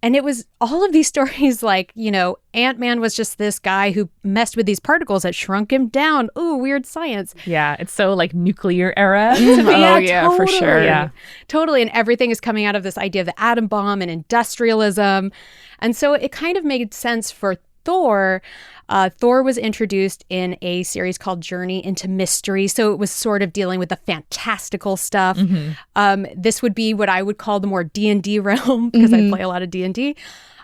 And it was all of these stories like, Ant-Man was just this guy who messed with these particles that shrunk him down. Ooh, weird science. Yeah, it's so like nuclear era. Totally. For sure. Yeah, totally. And everything is coming out of this idea of the atom bomb and industrialism. And so it kind of made sense for Thor. Thor was introduced in a series called Journey into Mystery. So it was sort of dealing with the fantastical stuff. This would be what I would call the more D&D realm because I play a lot of D&D.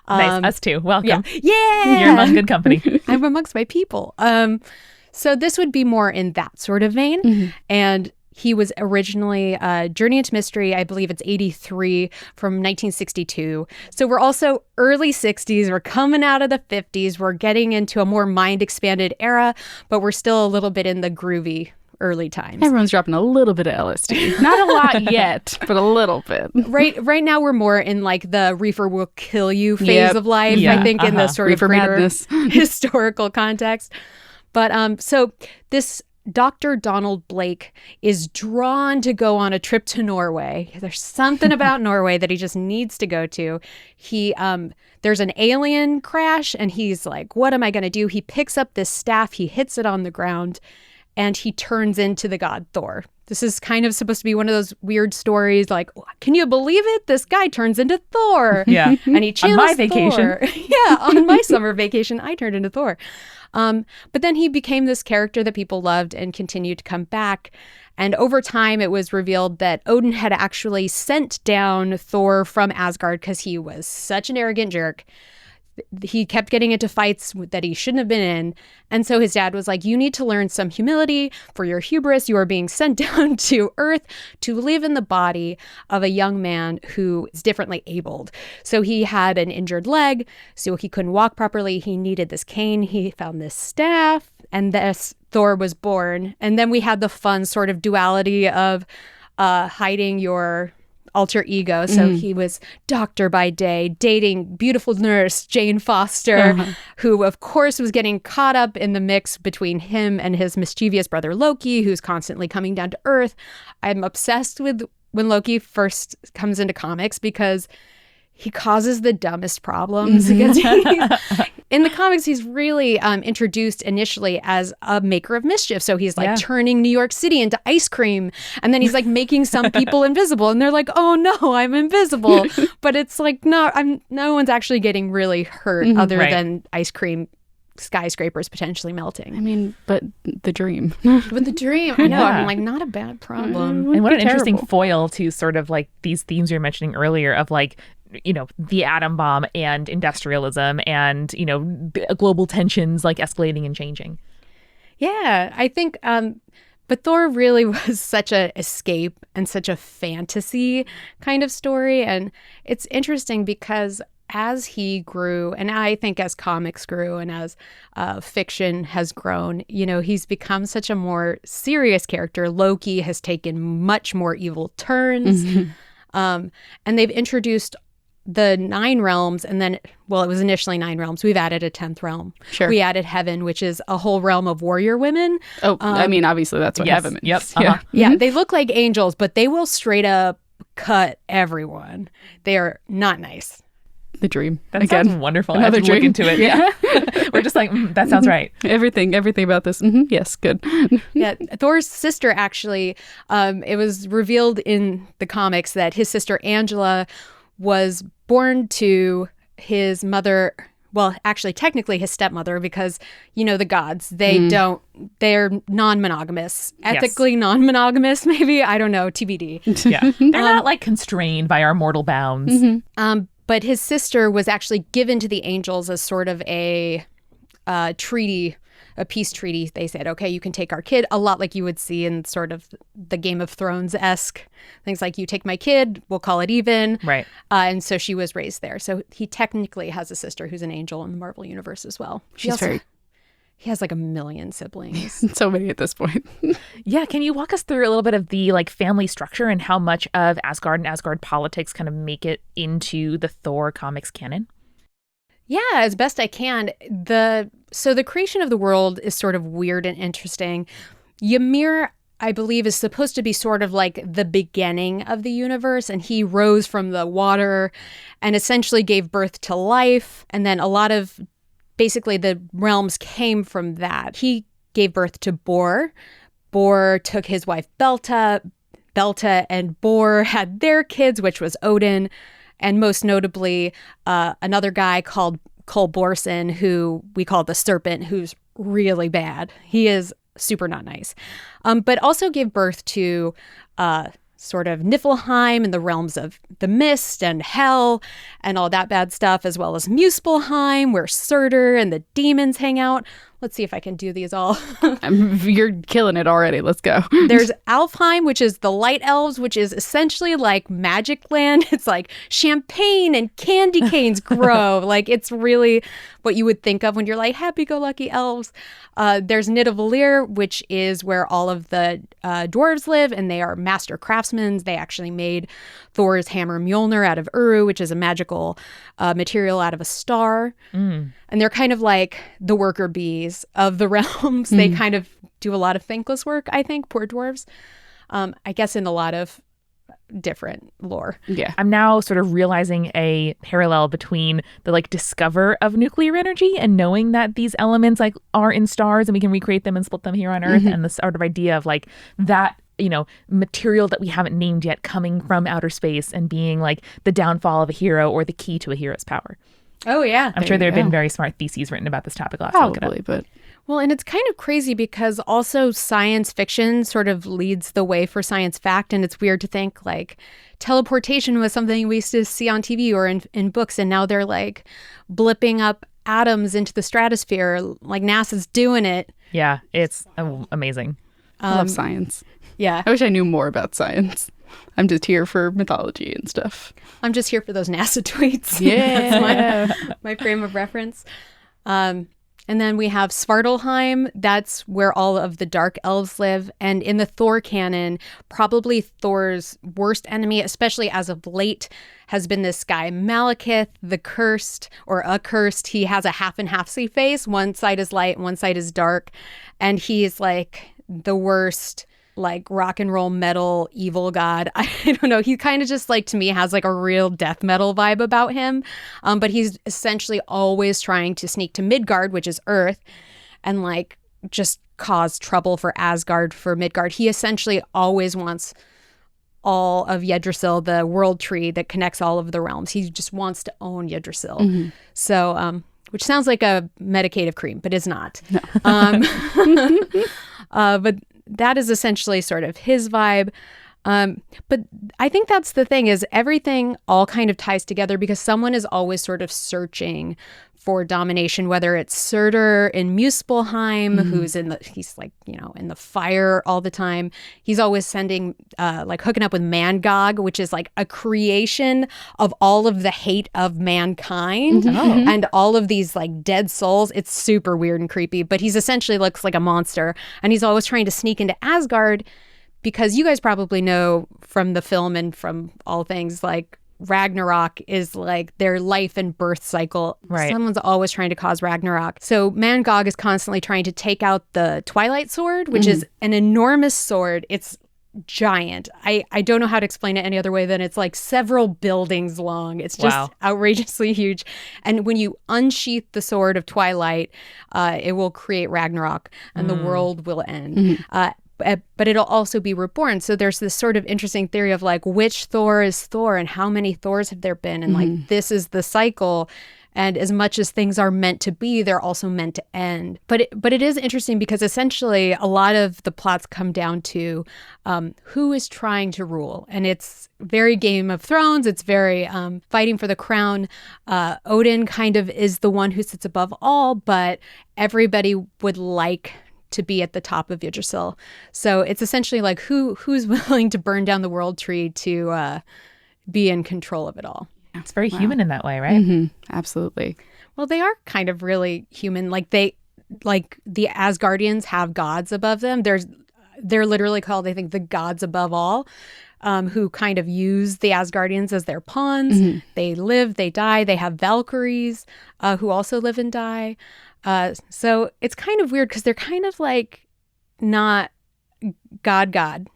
Nice. Us too. Welcome. Yeah. You're among good company. I'm amongst my people. So this would be more in that sort of vein. And he was originally Journey into Mystery, I believe it's 83 from 1962. So we're also early 60s. We're coming out of the 50s. We're getting into a more mind-expanded era, but we're still a little bit in the groovy early times. Everyone's dropping a little bit of LSD. Not a lot yet, but a little bit. Right now we're more in like the reefer will kill you phase of life, I think, in the sort reefer of greater madness. historical context. But so this Dr. Donald Blake is drawn to go on a trip to Norway. There's something about Norway that he just needs to go to. There's an alien crash and he's like, what am I going to do? He picks up this staff, he hits it on the ground, and he turns into the god Thor. This is kind of supposed to be one of those weird stories like, can you believe it? This guy turns into Thor. Yeah. And he channels on my vacation. Thor. Yeah, on my summer vacation, I turned into Thor. But then he became this character that people loved and continued to come back. And over time, it was revealed that Odin had actually sent down Thor from Asgard because he was such an arrogant jerk. He kept getting into fights that he shouldn't have been in. And so his dad was like, you need to learn some humility for your hubris. You are being sent down to Earth to live in the body of a young man who is differently abled. So he had an injured leg, so he couldn't walk properly. He needed this cane. He found this staff, and this Thor was born. And then we had the fun sort of duality of hiding your alter ego. So he was doctor by day, dating beautiful nurse Jane Foster, who of course was getting caught up in the mix between him and his mischievous brother Loki, who's constantly coming down to Earth. I'm obsessed with when Loki first comes into comics because he causes the dumbest problems. Because in the comics, he's really introduced initially as a maker of mischief. So he's like turning New York City into ice cream. And then he's like making some people invisible. And they're like, oh no, I'm invisible. But it's like, no one's actually getting really hurt other than ice cream skyscrapers potentially melting. I mean, but the dream. But the dream, I know. I'm like, not a bad problem. And what an interesting foil to sort of like these themes you were mentioning earlier of like, you know, the atom bomb and industrialism and, you know, global tensions like escalating and changing. Yeah, I think, but Thor really was such a escape and such a fantasy kind of story. And it's interesting because as he grew, and I think as comics grew and as fiction has grown, you know, he's become such a more serious character. Loki has taken much more evil turns. And they've introduced the 9 realms, and then, well, it was initially 9 realms. We've added a 10th realm. Sure. We added heaven, which is a whole realm of warrior women. Oh, I mean, obviously that's what heaven is. Yep. Yeah, they look like angels, but they will straight up cut everyone. They are not nice. The dream. That Again, sounds wonderful. another I have to dream. look into it. Yeah. We're just like, that sounds right. Everything about this. Yes, good. Yeah, Thor's sister actually, it was revealed in the comics that his sister Angela was born to his mother, well, actually technically his stepmother, because, you know, the gods, they're non-monogamous, ethically non-monogamous, maybe, I don't know, TBD. Yeah. They're not like constrained by our mortal bounds. But his sister was actually given to the angels as sort of a treaty, a peace treaty. They said, okay, you can take our kid, a lot like you would see in sort of the Game of Thrones-esque things, like, you take my kid, we'll call it even. Right. And so she was raised there. So he technically has a sister who's an angel in the Marvel Universe as well. He has like 1 million siblings. So many at this point. Yeah. Can you walk us through a little bit of the like family structure and how much of Asgard and Asgard politics kind of make it into the Thor comics canon? Yeah, as best I can. So the creation of the world is sort of weird and interesting. Ymir, I believe, is supposed to be sort of like the beginning of the universe, and he rose from the water and essentially gave birth to life. And then a lot of basically the realms came from that. He gave birth to Bor. Bor took his wife Belta. Belta and Bor had their kids, which was Odin. And most notably, another guy called Cole Borson, who we call the Serpent, who's really bad. He is super not nice. But also gave birth to sort of Niflheim and the realms of the mist and hell and all that bad stuff, as well as Muspelheim, where Surtur and the demons hang out. Let's see if I can do these all. You're killing it already. Let's go. There's Alfheim, which is the light elves, which is essentially like Magic Land. It's like champagne and candy canes grow. Like, it's really what you would think of when you're like happy-go-lucky elves. There's Nidavellir, which is where all of the dwarves live, and they are master craftsmen. They actually made Thor's hammer Mjolnir out of Uru, which is a magical material out of a star. And they're kind of like the worker bees of the realms. They kind of do a lot of thankless work, I think, poor dwarves. I guess in a lot of different lore. Yeah. I'm now sort of realizing a parallel between the like discover of nuclear energy and knowing that these elements like are in stars and we can recreate them and split them here on Earth, and the sort of idea of like that, you know, material that we haven't named yet coming from outer space and being like the downfall of a hero or the key to a hero's power. Oh, yeah. I'm sure there have been very smart theses written about this topic. I'll have to look it up. Probably, but Well, and it's kind of crazy because also science fiction sort of leads the way for science fact. And it's weird to think like teleportation was something we used to see on TV or in books. And now they're like blipping up atoms into the stratosphere. Like NASA's doing it. Yeah, it's amazing. I love science. Yeah. I wish I knew more about science. I'm just here for mythology and stuff. I'm just here for those NASA tweets. Yeah. That's my frame of reference. And then we have Svartalfheim. That's where all of the dark elves live. And in the Thor canon, probably Thor's worst enemy, especially as of late, has been this guy, Malekith, the cursed or accursed. He has a half and half-see face. One side is light, one side is dark. And he's like the worst, like rock and roll metal evil god. I don't know. He kind of just like, to me, has like a real death metal vibe about him. But he's essentially always trying to sneak to Midgard, which is Earth, and like just cause trouble for Asgard, for Midgard. He essentially always wants all of Yggdrasil, the world tree that connects all of the realms. He just wants to own Yggdrasil. Mm-hmm. So, which sounds like a medicative cream, but it's not. No. But that is essentially sort of his vibe. But I think that's the thing, is everything all kind of ties together because someone is always sort of searching for domination, whether it's Surtur in Muspelheim, who's he's like, you know, in the fire all the time. He's always sending, like hooking up with Mangog, which is like a creation of all of the hate of mankind and all of these like dead souls. It's super weird and creepy, but he's essentially looks like a monster. And he's always trying to sneak into Asgard because you guys probably know from the film and from all things like Ragnarok is like their life and birth cycle. Right. Someone's always trying to cause Ragnarok. So Mangog is constantly trying to take out the Twilight Sword, which is an enormous sword. It's giant. I don't know how to explain it any other way than it's like several buildings long. It's just outrageously huge. And when you unsheath the sword of Twilight, it will create Ragnarok and the world will end. But it'll also be reborn. So there's this sort of interesting theory of like, which Thor is Thor and how many Thors have there been? And like, this is the cycle. And as much as things are meant to be, they're also meant to end. But it is interesting because essentially a lot of the plots come down to who is trying to rule. And it's very Game of Thrones. It's very fighting for the crown. Odin kind of is the one who sits above all, but everybody would like to be at the top of Yggdrasil. So it's essentially like who's willing to burn down the world tree to be in control of it all. It's very human in that way, right? Absolutely. Well, they are kind of really human. Like the Asgardians have gods above them. They're literally called, I think, the gods above all, who kind of use the Asgardians as their pawns. They live, they die. They have Valkyries who also live and die. So it's kind of weird because they're kind of like not God.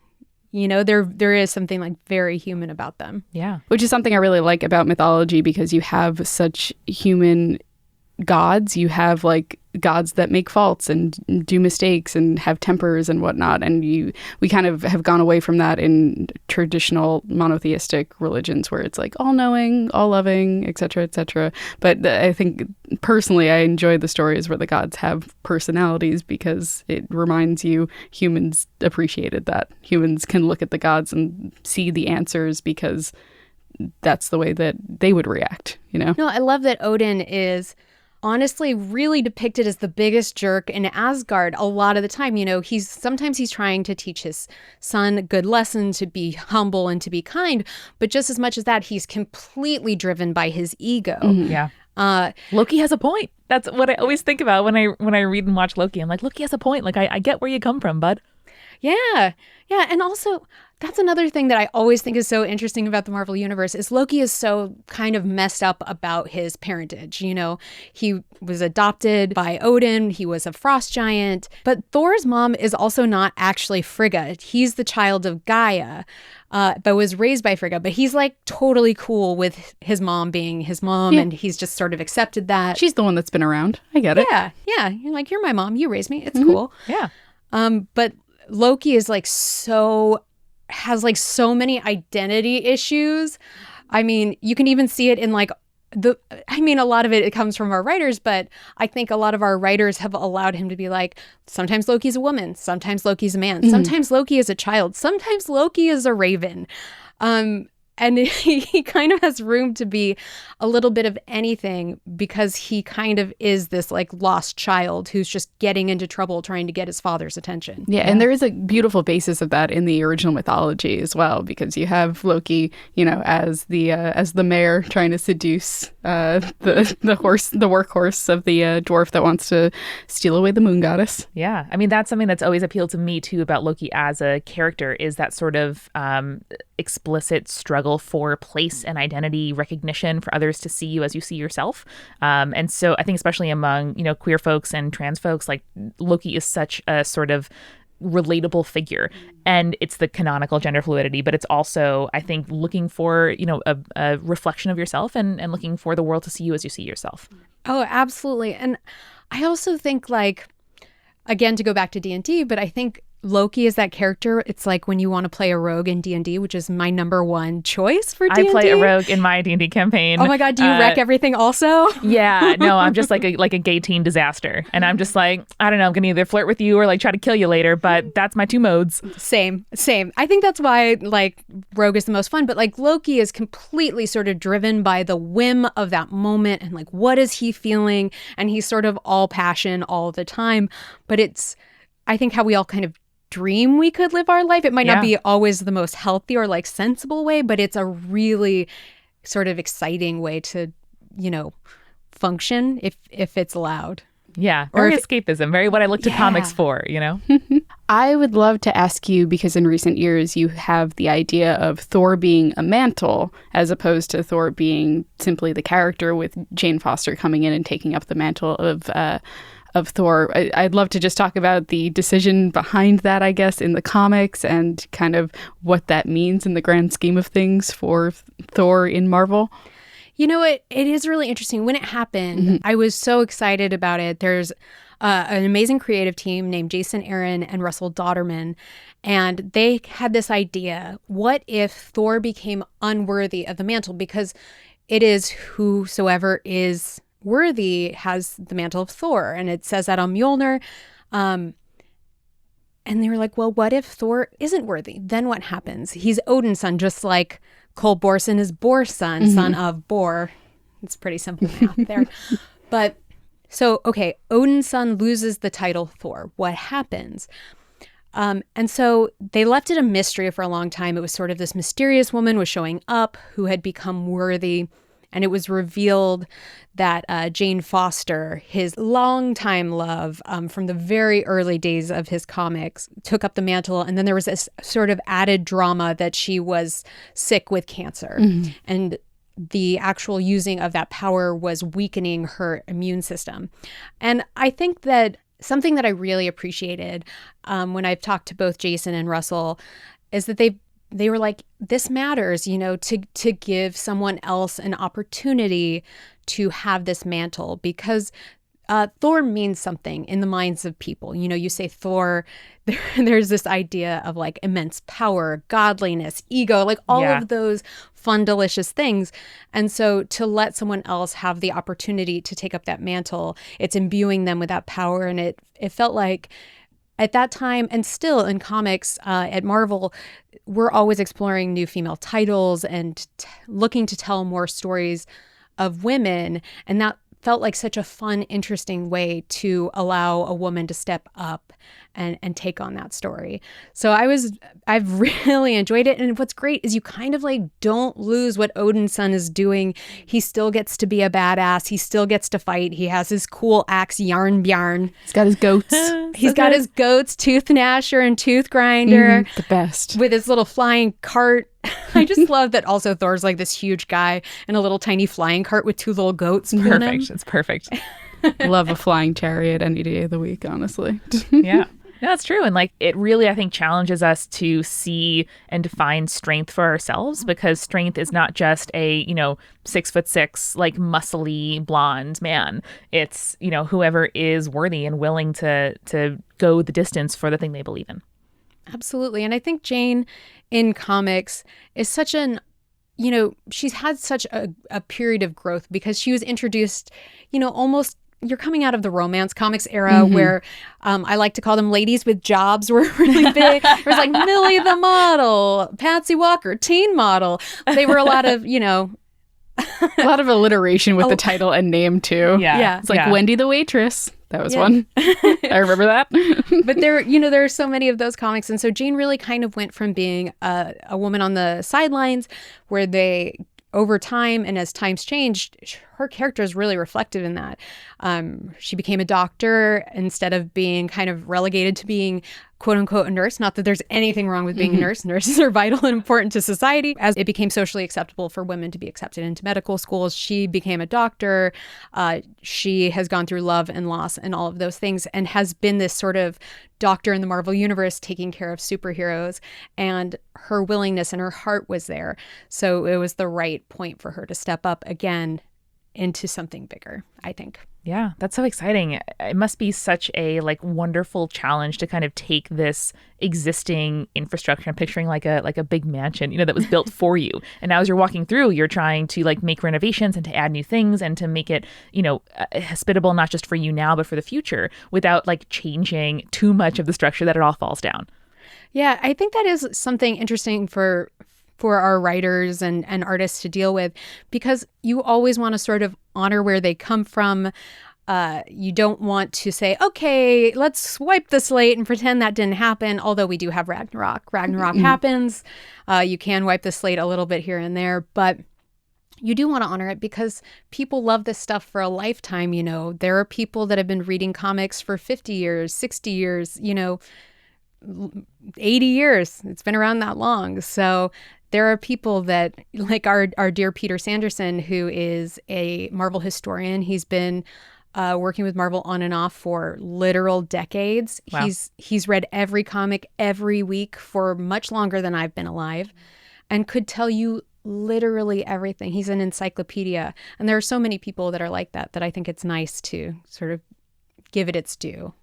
You know, there is something like very human about them. Yeah. Which is something I really like about mythology because you have such human gods. You have like gods that make faults and do mistakes and have tempers and whatnot. And we kind of have gone away from that in traditional monotheistic religions where it's like all knowing, all loving, et cetera, et cetera. But I think personally, I enjoy the stories where the gods have personalities because it reminds you humans appreciated that. Humans can look at the gods and see the answers because that's the way that they would react, you know? No, I love that Odin is honestly really depicted as the biggest jerk in Asgard a lot of the time. You know, sometimes he's trying to teach his son a good lesson to be humble and to be kind, but just as much as that, he's completely driven by his ego. Yeah. Loki has a point. That's what I always think about when I read and watch Loki. I'm like, Loki has a point. Like, I get where you come from, bud. Yeah. Yeah. And also, that's another thing that I always think is so interesting about the Marvel Universe is Loki is so kind of messed up about his parentage. You know, he was adopted by Odin. He was a frost giant. But Thor's mom is also not actually Frigga. He's the child of Gaia, but was raised by Frigga. But he's like totally cool with his mom being his mom. And he's just sort of accepted that. She's the one that's been around. I get it. Yeah. Yeah. You're like, you're my mom. You raised me. It's cool. Yeah. But Loki is like has like so many identity issues. I mean, you can even see it in like a lot of it comes from our writers, but I think a lot of our writers have allowed him to be like, sometimes Loki's a woman, sometimes Loki's a man, sometimes Loki is a child, sometimes Loki is a raven. And he kind of has room to be a little bit of anything because he kind of is this like lost child who's just getting into trouble trying to get his father's attention. Yeah, and there is a beautiful basis of that in the original mythology as well, because you have Loki, as the mayor trying to seduce the workhorse of the dwarf that wants to steal away the moon goddess. Yeah, I mean, that's something that's always appealed to me too about Loki as a character, is that sort of explicit struggle for place and identity recognition, for others to see you as you see yourself. And so I think especially among, queer folks and trans folks, like Loki is such a sort of relatable figure. And it's the canonical gender fluidity, but it's also, I think, looking for, a reflection of yourself and looking for the world to see you as you see yourself. Oh, absolutely. And I also think, like, again, to go back to D&D, but I think Loki is that character. It's like when you want to play a rogue in D&D, which is my number one choice for D&D. I play a rogue in my D&D campaign. Oh my God, do you wreck everything also? Yeah, no, I'm just like a gay teen disaster. And I'm just like, I don't know, I'm going to either flirt with you or like try to kill you later, but that's my two modes. Same. I think that's why like rogue is the most fun, but like Loki is completely sort of driven by the whim of that moment and like what is he feeling? And he's sort of all passion all the time. But it's, I think, how we all kind of dream we could live our life. It might not be always the most healthy or like sensible way, but it's a really sort of exciting way to, function if it's allowed. Yeah, or escapism, very what I look to comics for, I would love to ask you, because in recent years you have the idea of Thor being a mantle as opposed to Thor being simply the character, with Jane Foster coming in and taking up the mantle of Thor. I'd love to just talk about the decision behind that, I guess, in the comics, and kind of what that means in the grand scheme of things for Thor in Marvel. It is really interesting. When it happened, I was so excited about it. There's an amazing creative team named Jason Aaron and Russell Dodderman, and they had this idea. What if Thor became unworthy of the mantle? Because it is whosoever is worthy has the mantle of Thor, and it says that on Mjolnir. And they were like, well, what if Thor isn't worthy? Then what happens? He's Odin's son, just like Cole Borson is Bor's son, son of Bor. It's pretty simple math there. But so, okay, Odin's son loses the title Thor. What happens? And so they left it a mystery for a long time. It was sort of this mysterious woman was showing up who had become worthy. And it was revealed that Jane Foster, his longtime love from the very early days of his comics, took up the mantle. And then there was this sort of added drama that she was sick with cancer. And the actual using of that power was weakening her immune system. And I think that something that I really appreciated when I've talked to both Jason and Russell is that they were like, this matters, to give someone else an opportunity to have this mantle, because Thor means something in the minds of people. You say Thor, there's this idea of like immense power, godliness, ego, like all of those fun, delicious things. And so to let someone else have the opportunity to take up that mantle, it's imbuing them with that power. And it felt like at that time, and still in comics at Marvel, we're always exploring new female titles and looking to tell more stories of women. And that felt like such a fun, interesting way to allow a woman to step up and take on that story. So I've really enjoyed it. And what's great is you kind of like don't lose what Odin's son is doing. He still gets to be a badass. He still gets to fight. He has his cool axe Yarnbjarn. He's got his goats. He's got his goats, Tooth Gnasher and Tooth Grinder. The best. With his little flying cart. I just love that also Thor's like this huge guy in a little tiny flying cart with two little goats. Perfect. It's perfect. Love a flying chariot any day of the week, honestly. Yeah. No, that's true. And like it really, I think, challenges us to see and define strength for ourselves, because strength is not just a, 6'6", like muscly blonde man. It's, whoever is worthy and willing to go the distance for the thing they believe in. Absolutely. And I think Jane in comics is such an she's had such a period of growth because she was introduced, almost you're coming out of the romance comics era where I like to call them ladies with jobs were really big. It was like Millie the model, Patsy Walker, teen model. They were a lot of, a lot of alliteration with the title and name too. Yeah. It's like Wendy the waitress. That was one. I remember that. But there are so many of those comics. And so Jane really kind of went from being a woman on the sidelines where they, over time and as times changed, her character is really reflected in that. She became a doctor instead of being kind of relegated to being quote unquote a nurse. Not that there's anything wrong with being a nurse. Nurses are vital and important to society. As it became socially acceptable for women to be accepted into medical schools, she became a doctor. She has gone through love and loss and all of those things and has been this sort of doctor in the Marvel universe taking care of superheroes, and her willingness and her heart was there. So it was the right point for her to step up again into something bigger, I think. Yeah, that's so exciting. It must be such a wonderful challenge to kind of take this existing infrastructure. I'm picturing like a big mansion, that was built for you. And now as you're walking through, you're trying to make renovations and to add new things and to make it, hospitable, not just for you now, but for the future without changing too much of the structure that it all falls down. Yeah, I think that is something interesting for our writers and artists to deal with, because you always want to sort of honor where they come from. You don't want to say, okay, let's wipe the slate and pretend that didn't happen, although we do have Ragnarok. Ragnarok happens. You can wipe the slate a little bit here and there, but you do want to honor it because people love this stuff for a lifetime. There are people that have been reading comics for 50 years, 60 years, 80 years. It's been around that long. So there are people that, like our dear Peter Sanderson, who is a Marvel historian. He's been working with Marvel on and off for literal decades. Wow. He's read every comic every week for much longer than I've been alive and could tell you literally everything. He's an encyclopedia. And there are so many people that are like that I think it's nice to sort of give it its due.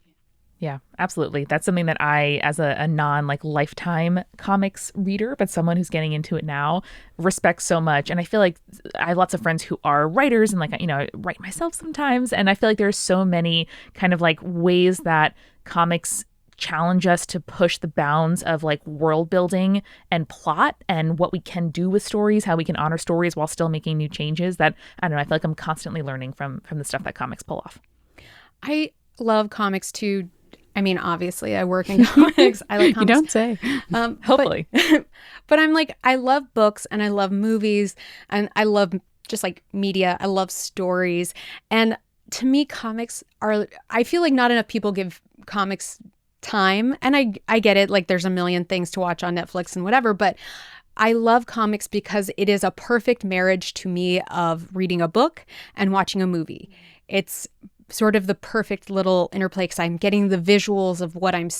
Yeah, absolutely. That's something that I, as a lifetime comics reader, but someone who's getting into it now, respect so much. And I feel like I have lots of friends who are writers and I write myself sometimes. And I feel like there's so many kind of ways that comics challenge us to push the bounds of world building and plot and what we can do with stories, how we can honor stories while still making new changes that, I don't know, I feel like I'm constantly learning from the stuff that comics pull off. I love comics too. I mean, obviously, I work in comics. I like comics. You don't say. Hopefully. But I'm I love books and I love movies and I love just media. I love stories. And to me, comics are, I feel like not enough people give comics time. And I get it. There's a million things to watch on Netflix and whatever. But I love comics because it is a perfect marriage to me of reading a book and watching a movie. It's sort of the perfect little interplay because I'm getting the visuals of what I'm,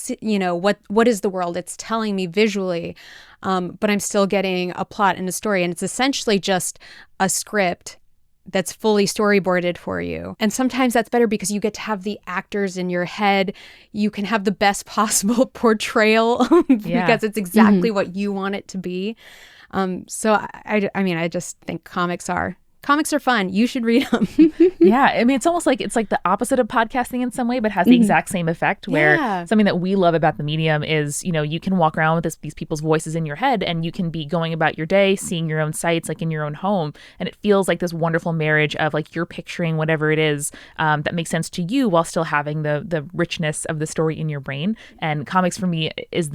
what is the world it's telling me visually, but I'm still getting a plot and a story. And it's essentially just a script that's fully storyboarded for you. And sometimes that's better because you get to have the actors in your head. You can have the best possible portrayal because it's exactly what you want it to be. So I just think comics are fun. You should read them. Yeah. I mean, it's almost it's the opposite of podcasting in some way, but has the exact same effect where something that we love about the medium is, you can walk around with these people's voices in your head and you can be going about your day, seeing your own sights in your own home. And it feels like this wonderful marriage of you're picturing whatever it is that makes sense to you while still having the richness of the story in your brain. And comics for me is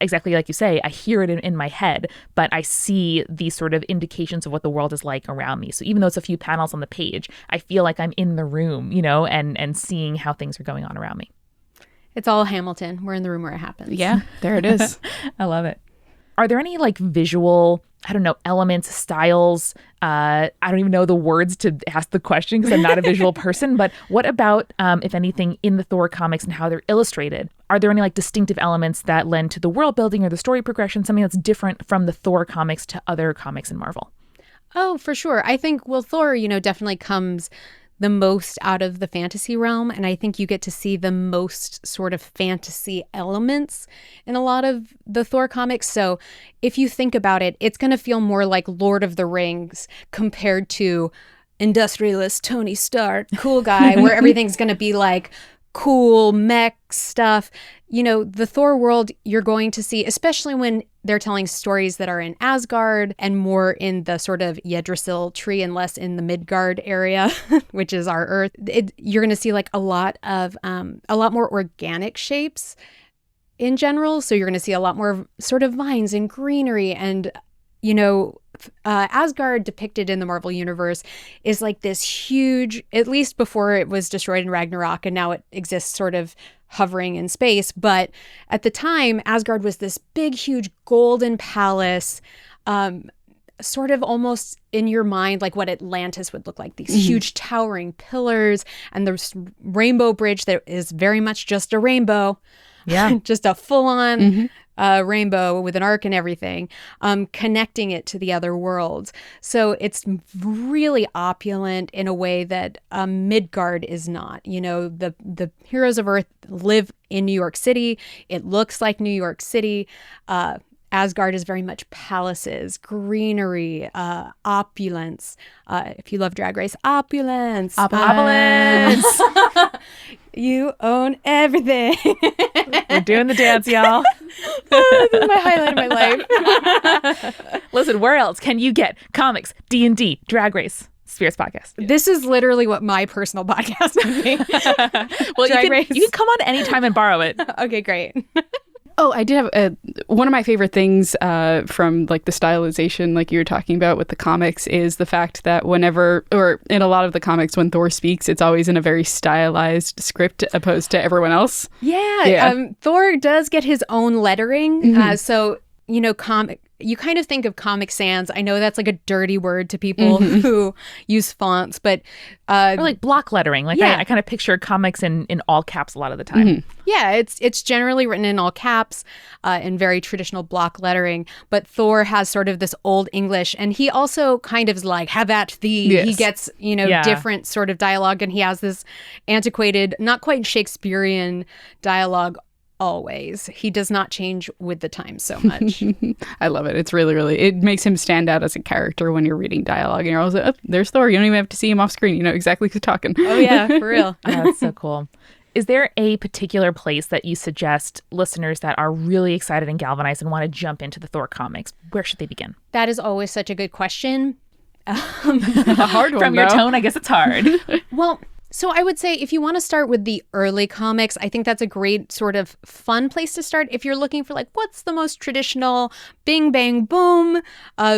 exactly like you say, I hear it in my head, but I see these sort of indications of what the world is like around me. So even though it's a few panels on the page, I feel like I'm in the room, and seeing how things are going on around me. It's all Hamilton. We're in the room where it happens. Yeah, there it is. I love it. Are there any visual, elements, styles? I don't even know the words to ask the question because I'm not a visual person, but what about, if anything, in the Thor comics and how they're illustrated? Are there any distinctive elements that lend to the world building or the story progression, something that's different from the Thor comics to other comics in Marvel? Oh, for sure. I think, Thor, definitely comes the most out of the fantasy realm, and I think you get to see the most sort of fantasy elements in a lot of the Thor comics. So if you think about it, it's going to feel more like Lord of the Rings compared to industrialist Tony Stark, cool guy, where everything's going to be like cool mech stuff. You know, the Thor world you're going to see, especially when they're telling stories that are in Asgard and more in the sort of Yggdrasil tree and less in the Midgard area, which is our Earth. You're going to see like a lot more organic shapes in general. So you're going to see a lot more sort of vines and greenery and, you know, Asgard depicted in the Marvel Universe is like this huge, at least before it was destroyed in Ragnarok, and now it exists sort of hovering in space. But at the time, Asgard was this big, huge golden palace, sort of almost in your mind like what Atlantis would look like, these huge towering pillars and this rainbow bridge that is very much just a rainbow. Yeah. Just a full-on rainbow with an arc and everything, connecting it to the other worlds. So it's really opulent in a way that Midgard is not. You know, the heroes of Earth live in New York City. It looks like New York City. Asgard is very much palaces, greenery, opulence. If you love Drag Race, opulence. Opulence. You own everything. We're doing the dance, y'all. This is my highlight of my life. Listen, where else can you get comics, D&D, Drag Race, Spirits Podcast? This is literally what my personal podcast would be. Well, you can come on anytime and borrow it. Okay, great. Oh, I did have one of my favorite things from like the stylization, like you were talking about with the comics, is the fact that whenever, or in a lot of the comics, when Thor speaks, it's always in a very stylized script opposed to everyone else. Yeah. Thor does get his own lettering. So, you know, you kind of think of Comic Sans. I know that's like a dirty word to people who use fonts, but or like block lettering. Like I kind of picture comics in all caps a lot of the time. Yeah, it's generally written in all caps in very traditional block lettering. But Thor has sort of this old English, and he also kind of is like, have at thee. Yes. He gets, you know, different sort of dialogue, and he has this antiquated, not quite Shakespearean dialogue. Always. He does not change with the times so much. I love it. It's really, it makes him stand out as a character when you're reading dialogue. And you're always like, oh, there's Thor. You don't even have to see him off screen. You know exactly who's talking. Oh, yeah, for real. Yeah, that's so cool. Is there a particular place that you suggest listeners that are really excited and galvanized and want to jump into the Thor comics? Where should they begin? That is always such a good question. A hard one, From your tone, I guess it's hard. Well, so I would say if you want to start with the early comics, I think that's a great sort of fun place to start. If you're looking for like, what's the most traditional bing, bang, boom,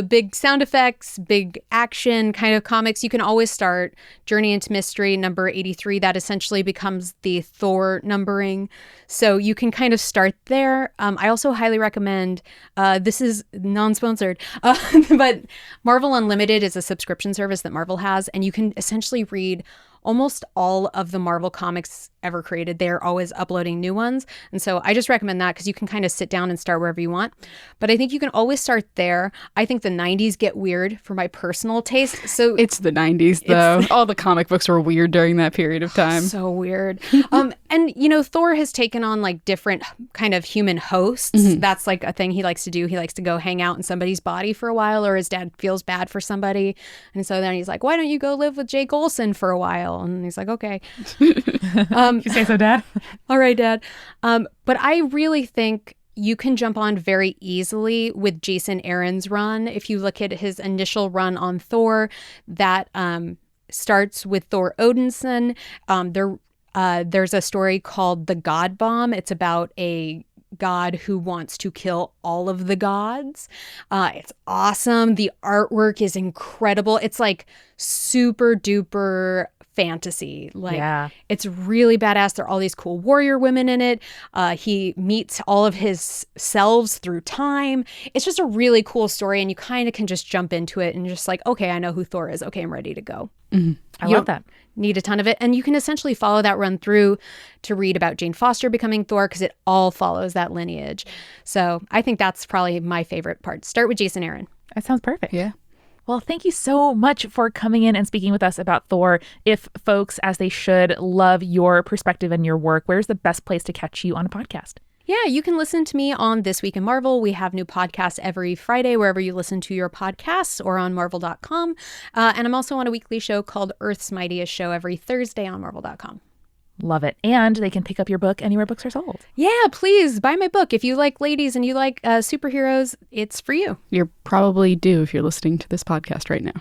big sound effects, big action kind of comics, you can always start Journey into Mystery number 83. That essentially becomes the Thor numbering. So you can kind of start there. I also highly recommend, this is non-sponsored, but Marvel Unlimited is a subscription service that Marvel has, and you can essentially read almost all of the Marvel comics ever created. They're always uploading new ones. And so I just recommend that because you can kind of sit down and start wherever you want. But I think you can always start there. I think the 90s get weird for my personal taste. So it's the 90s, though. All the comic books were weird during that period of time. So weird. And, you know, Thor has taken on like different kind of human hosts. That's like a thing he likes to do. He likes to go hang out in somebody's body for a while, or his dad feels bad for somebody. And so then he's like, why don't you go live with Jake Olsen for a while? And he's like, okay. You say so, Dad? All right, Dad. But I really think you can jump on very easily with Jason Aaron's run. If you look at his initial run on Thor, that starts with Thor Odinson. There's a story called The God Bomb. It's about a god who wants to kill all of the gods. It's awesome. The artwork is incredible. It's like super duper fantasy. Like, it's really badass. There are all these cool warrior women in it. He meets all of his selves through time. It's just a really cool story, and you kind of can just jump into it and just like, okay, I know who Thor is. Okay, I'm ready to go. I love that. Need a ton of it. And you can essentially follow that run through to read about Jane Foster becoming Thor, because it all follows that lineage. So I think that's probably my favorite part. Start with Jason Aaron. That sounds perfect. Yeah. Well, thank you so much for coming in and speaking with us about Thor. If folks, as they should, love your perspective and your work, where's the best place to catch you on a podcast? Yeah, you can listen to me on This Week in Marvel. We have new podcasts every Friday, wherever you listen to your podcasts, or on Marvel.com. And I'm also on a weekly show called Earth's Mightiest Show every Thursday on Marvel.com. Love it. And they can pick up your book anywhere books are sold. Yeah, please buy my book. If you like ladies and you like superheroes, it's for you. You're probably due if you're listening to this podcast right now.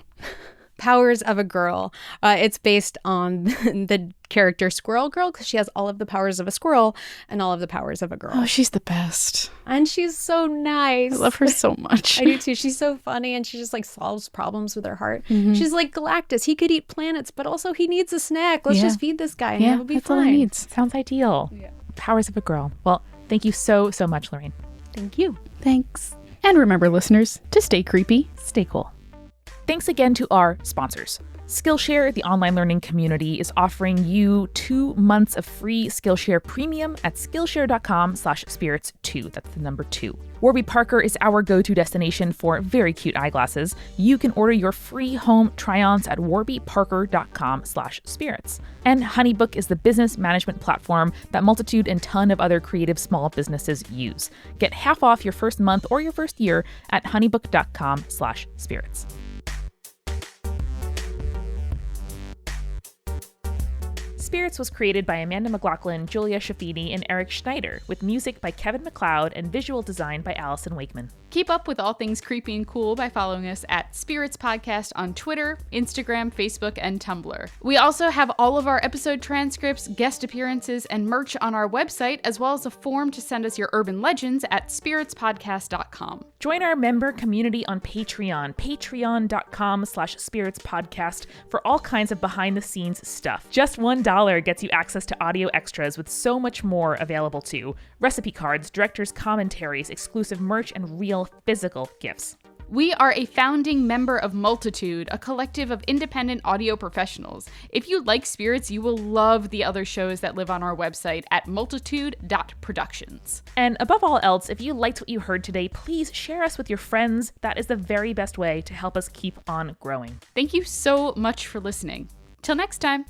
Powers of a Girl. It's based on the character Squirrel Girl, because she has all of the powers of a squirrel and all of the powers of a girl. Oh, she's the best. And she's so nice. I love her so much. I do too. She's so funny, and she just like solves problems with her heart. She's like Galactus. He could eat planets, but also he needs a snack. Let's just feed this guy and it'll be that's fine. all he needs. Sounds ideal. Yeah. Powers of a Girl. Well, thank you so much, Lorraine. Thank you. Thanks. And remember, listeners, to stay creepy. Stay cool. Thanks again to our sponsors. Skillshare, the online learning community, is offering you 2 months of free Skillshare Premium at Skillshare.com/spirits2. That's the number 2. Warby Parker is our go-to destination for very cute eyeglasses. You can order your free home try-ons at warbyparker.com/spirits. And HoneyBook is the business management platform that Multitude and ton of other creative small businesses use. Get half off your first month or your first year at honeybook.com/spirits. Spirits was created by Amanda McLaughlin, Julia Shafini, and Eric Schneider, with music by Kevin MacLeod and visual design by Allison Wakeman. Keep up with all things creepy and cool by following us at Spirits Podcast on Twitter, Instagram, Facebook, and Tumblr. We also have all of our episode transcripts, guest appearances, and merch on our website, as well as a form to send us your urban legends at spiritspodcast.com. Join our member community on Patreon, patreon.com/spiritspodcast, for all kinds of behind-the-scenes stuff. Just $1 gets you access to audio extras, with so much more available too. Recipe cards, director's commentaries, exclusive merch, and real physical gifts. We are a founding member of Multitude, a collective of independent audio professionals. If you like Spirits, you will love the other shows that live on our website at multitude.productions. And above all else, if you liked what you heard today, please share us with your friends. That is the very best way to help us keep on growing. Thank you so much for listening. Till next time.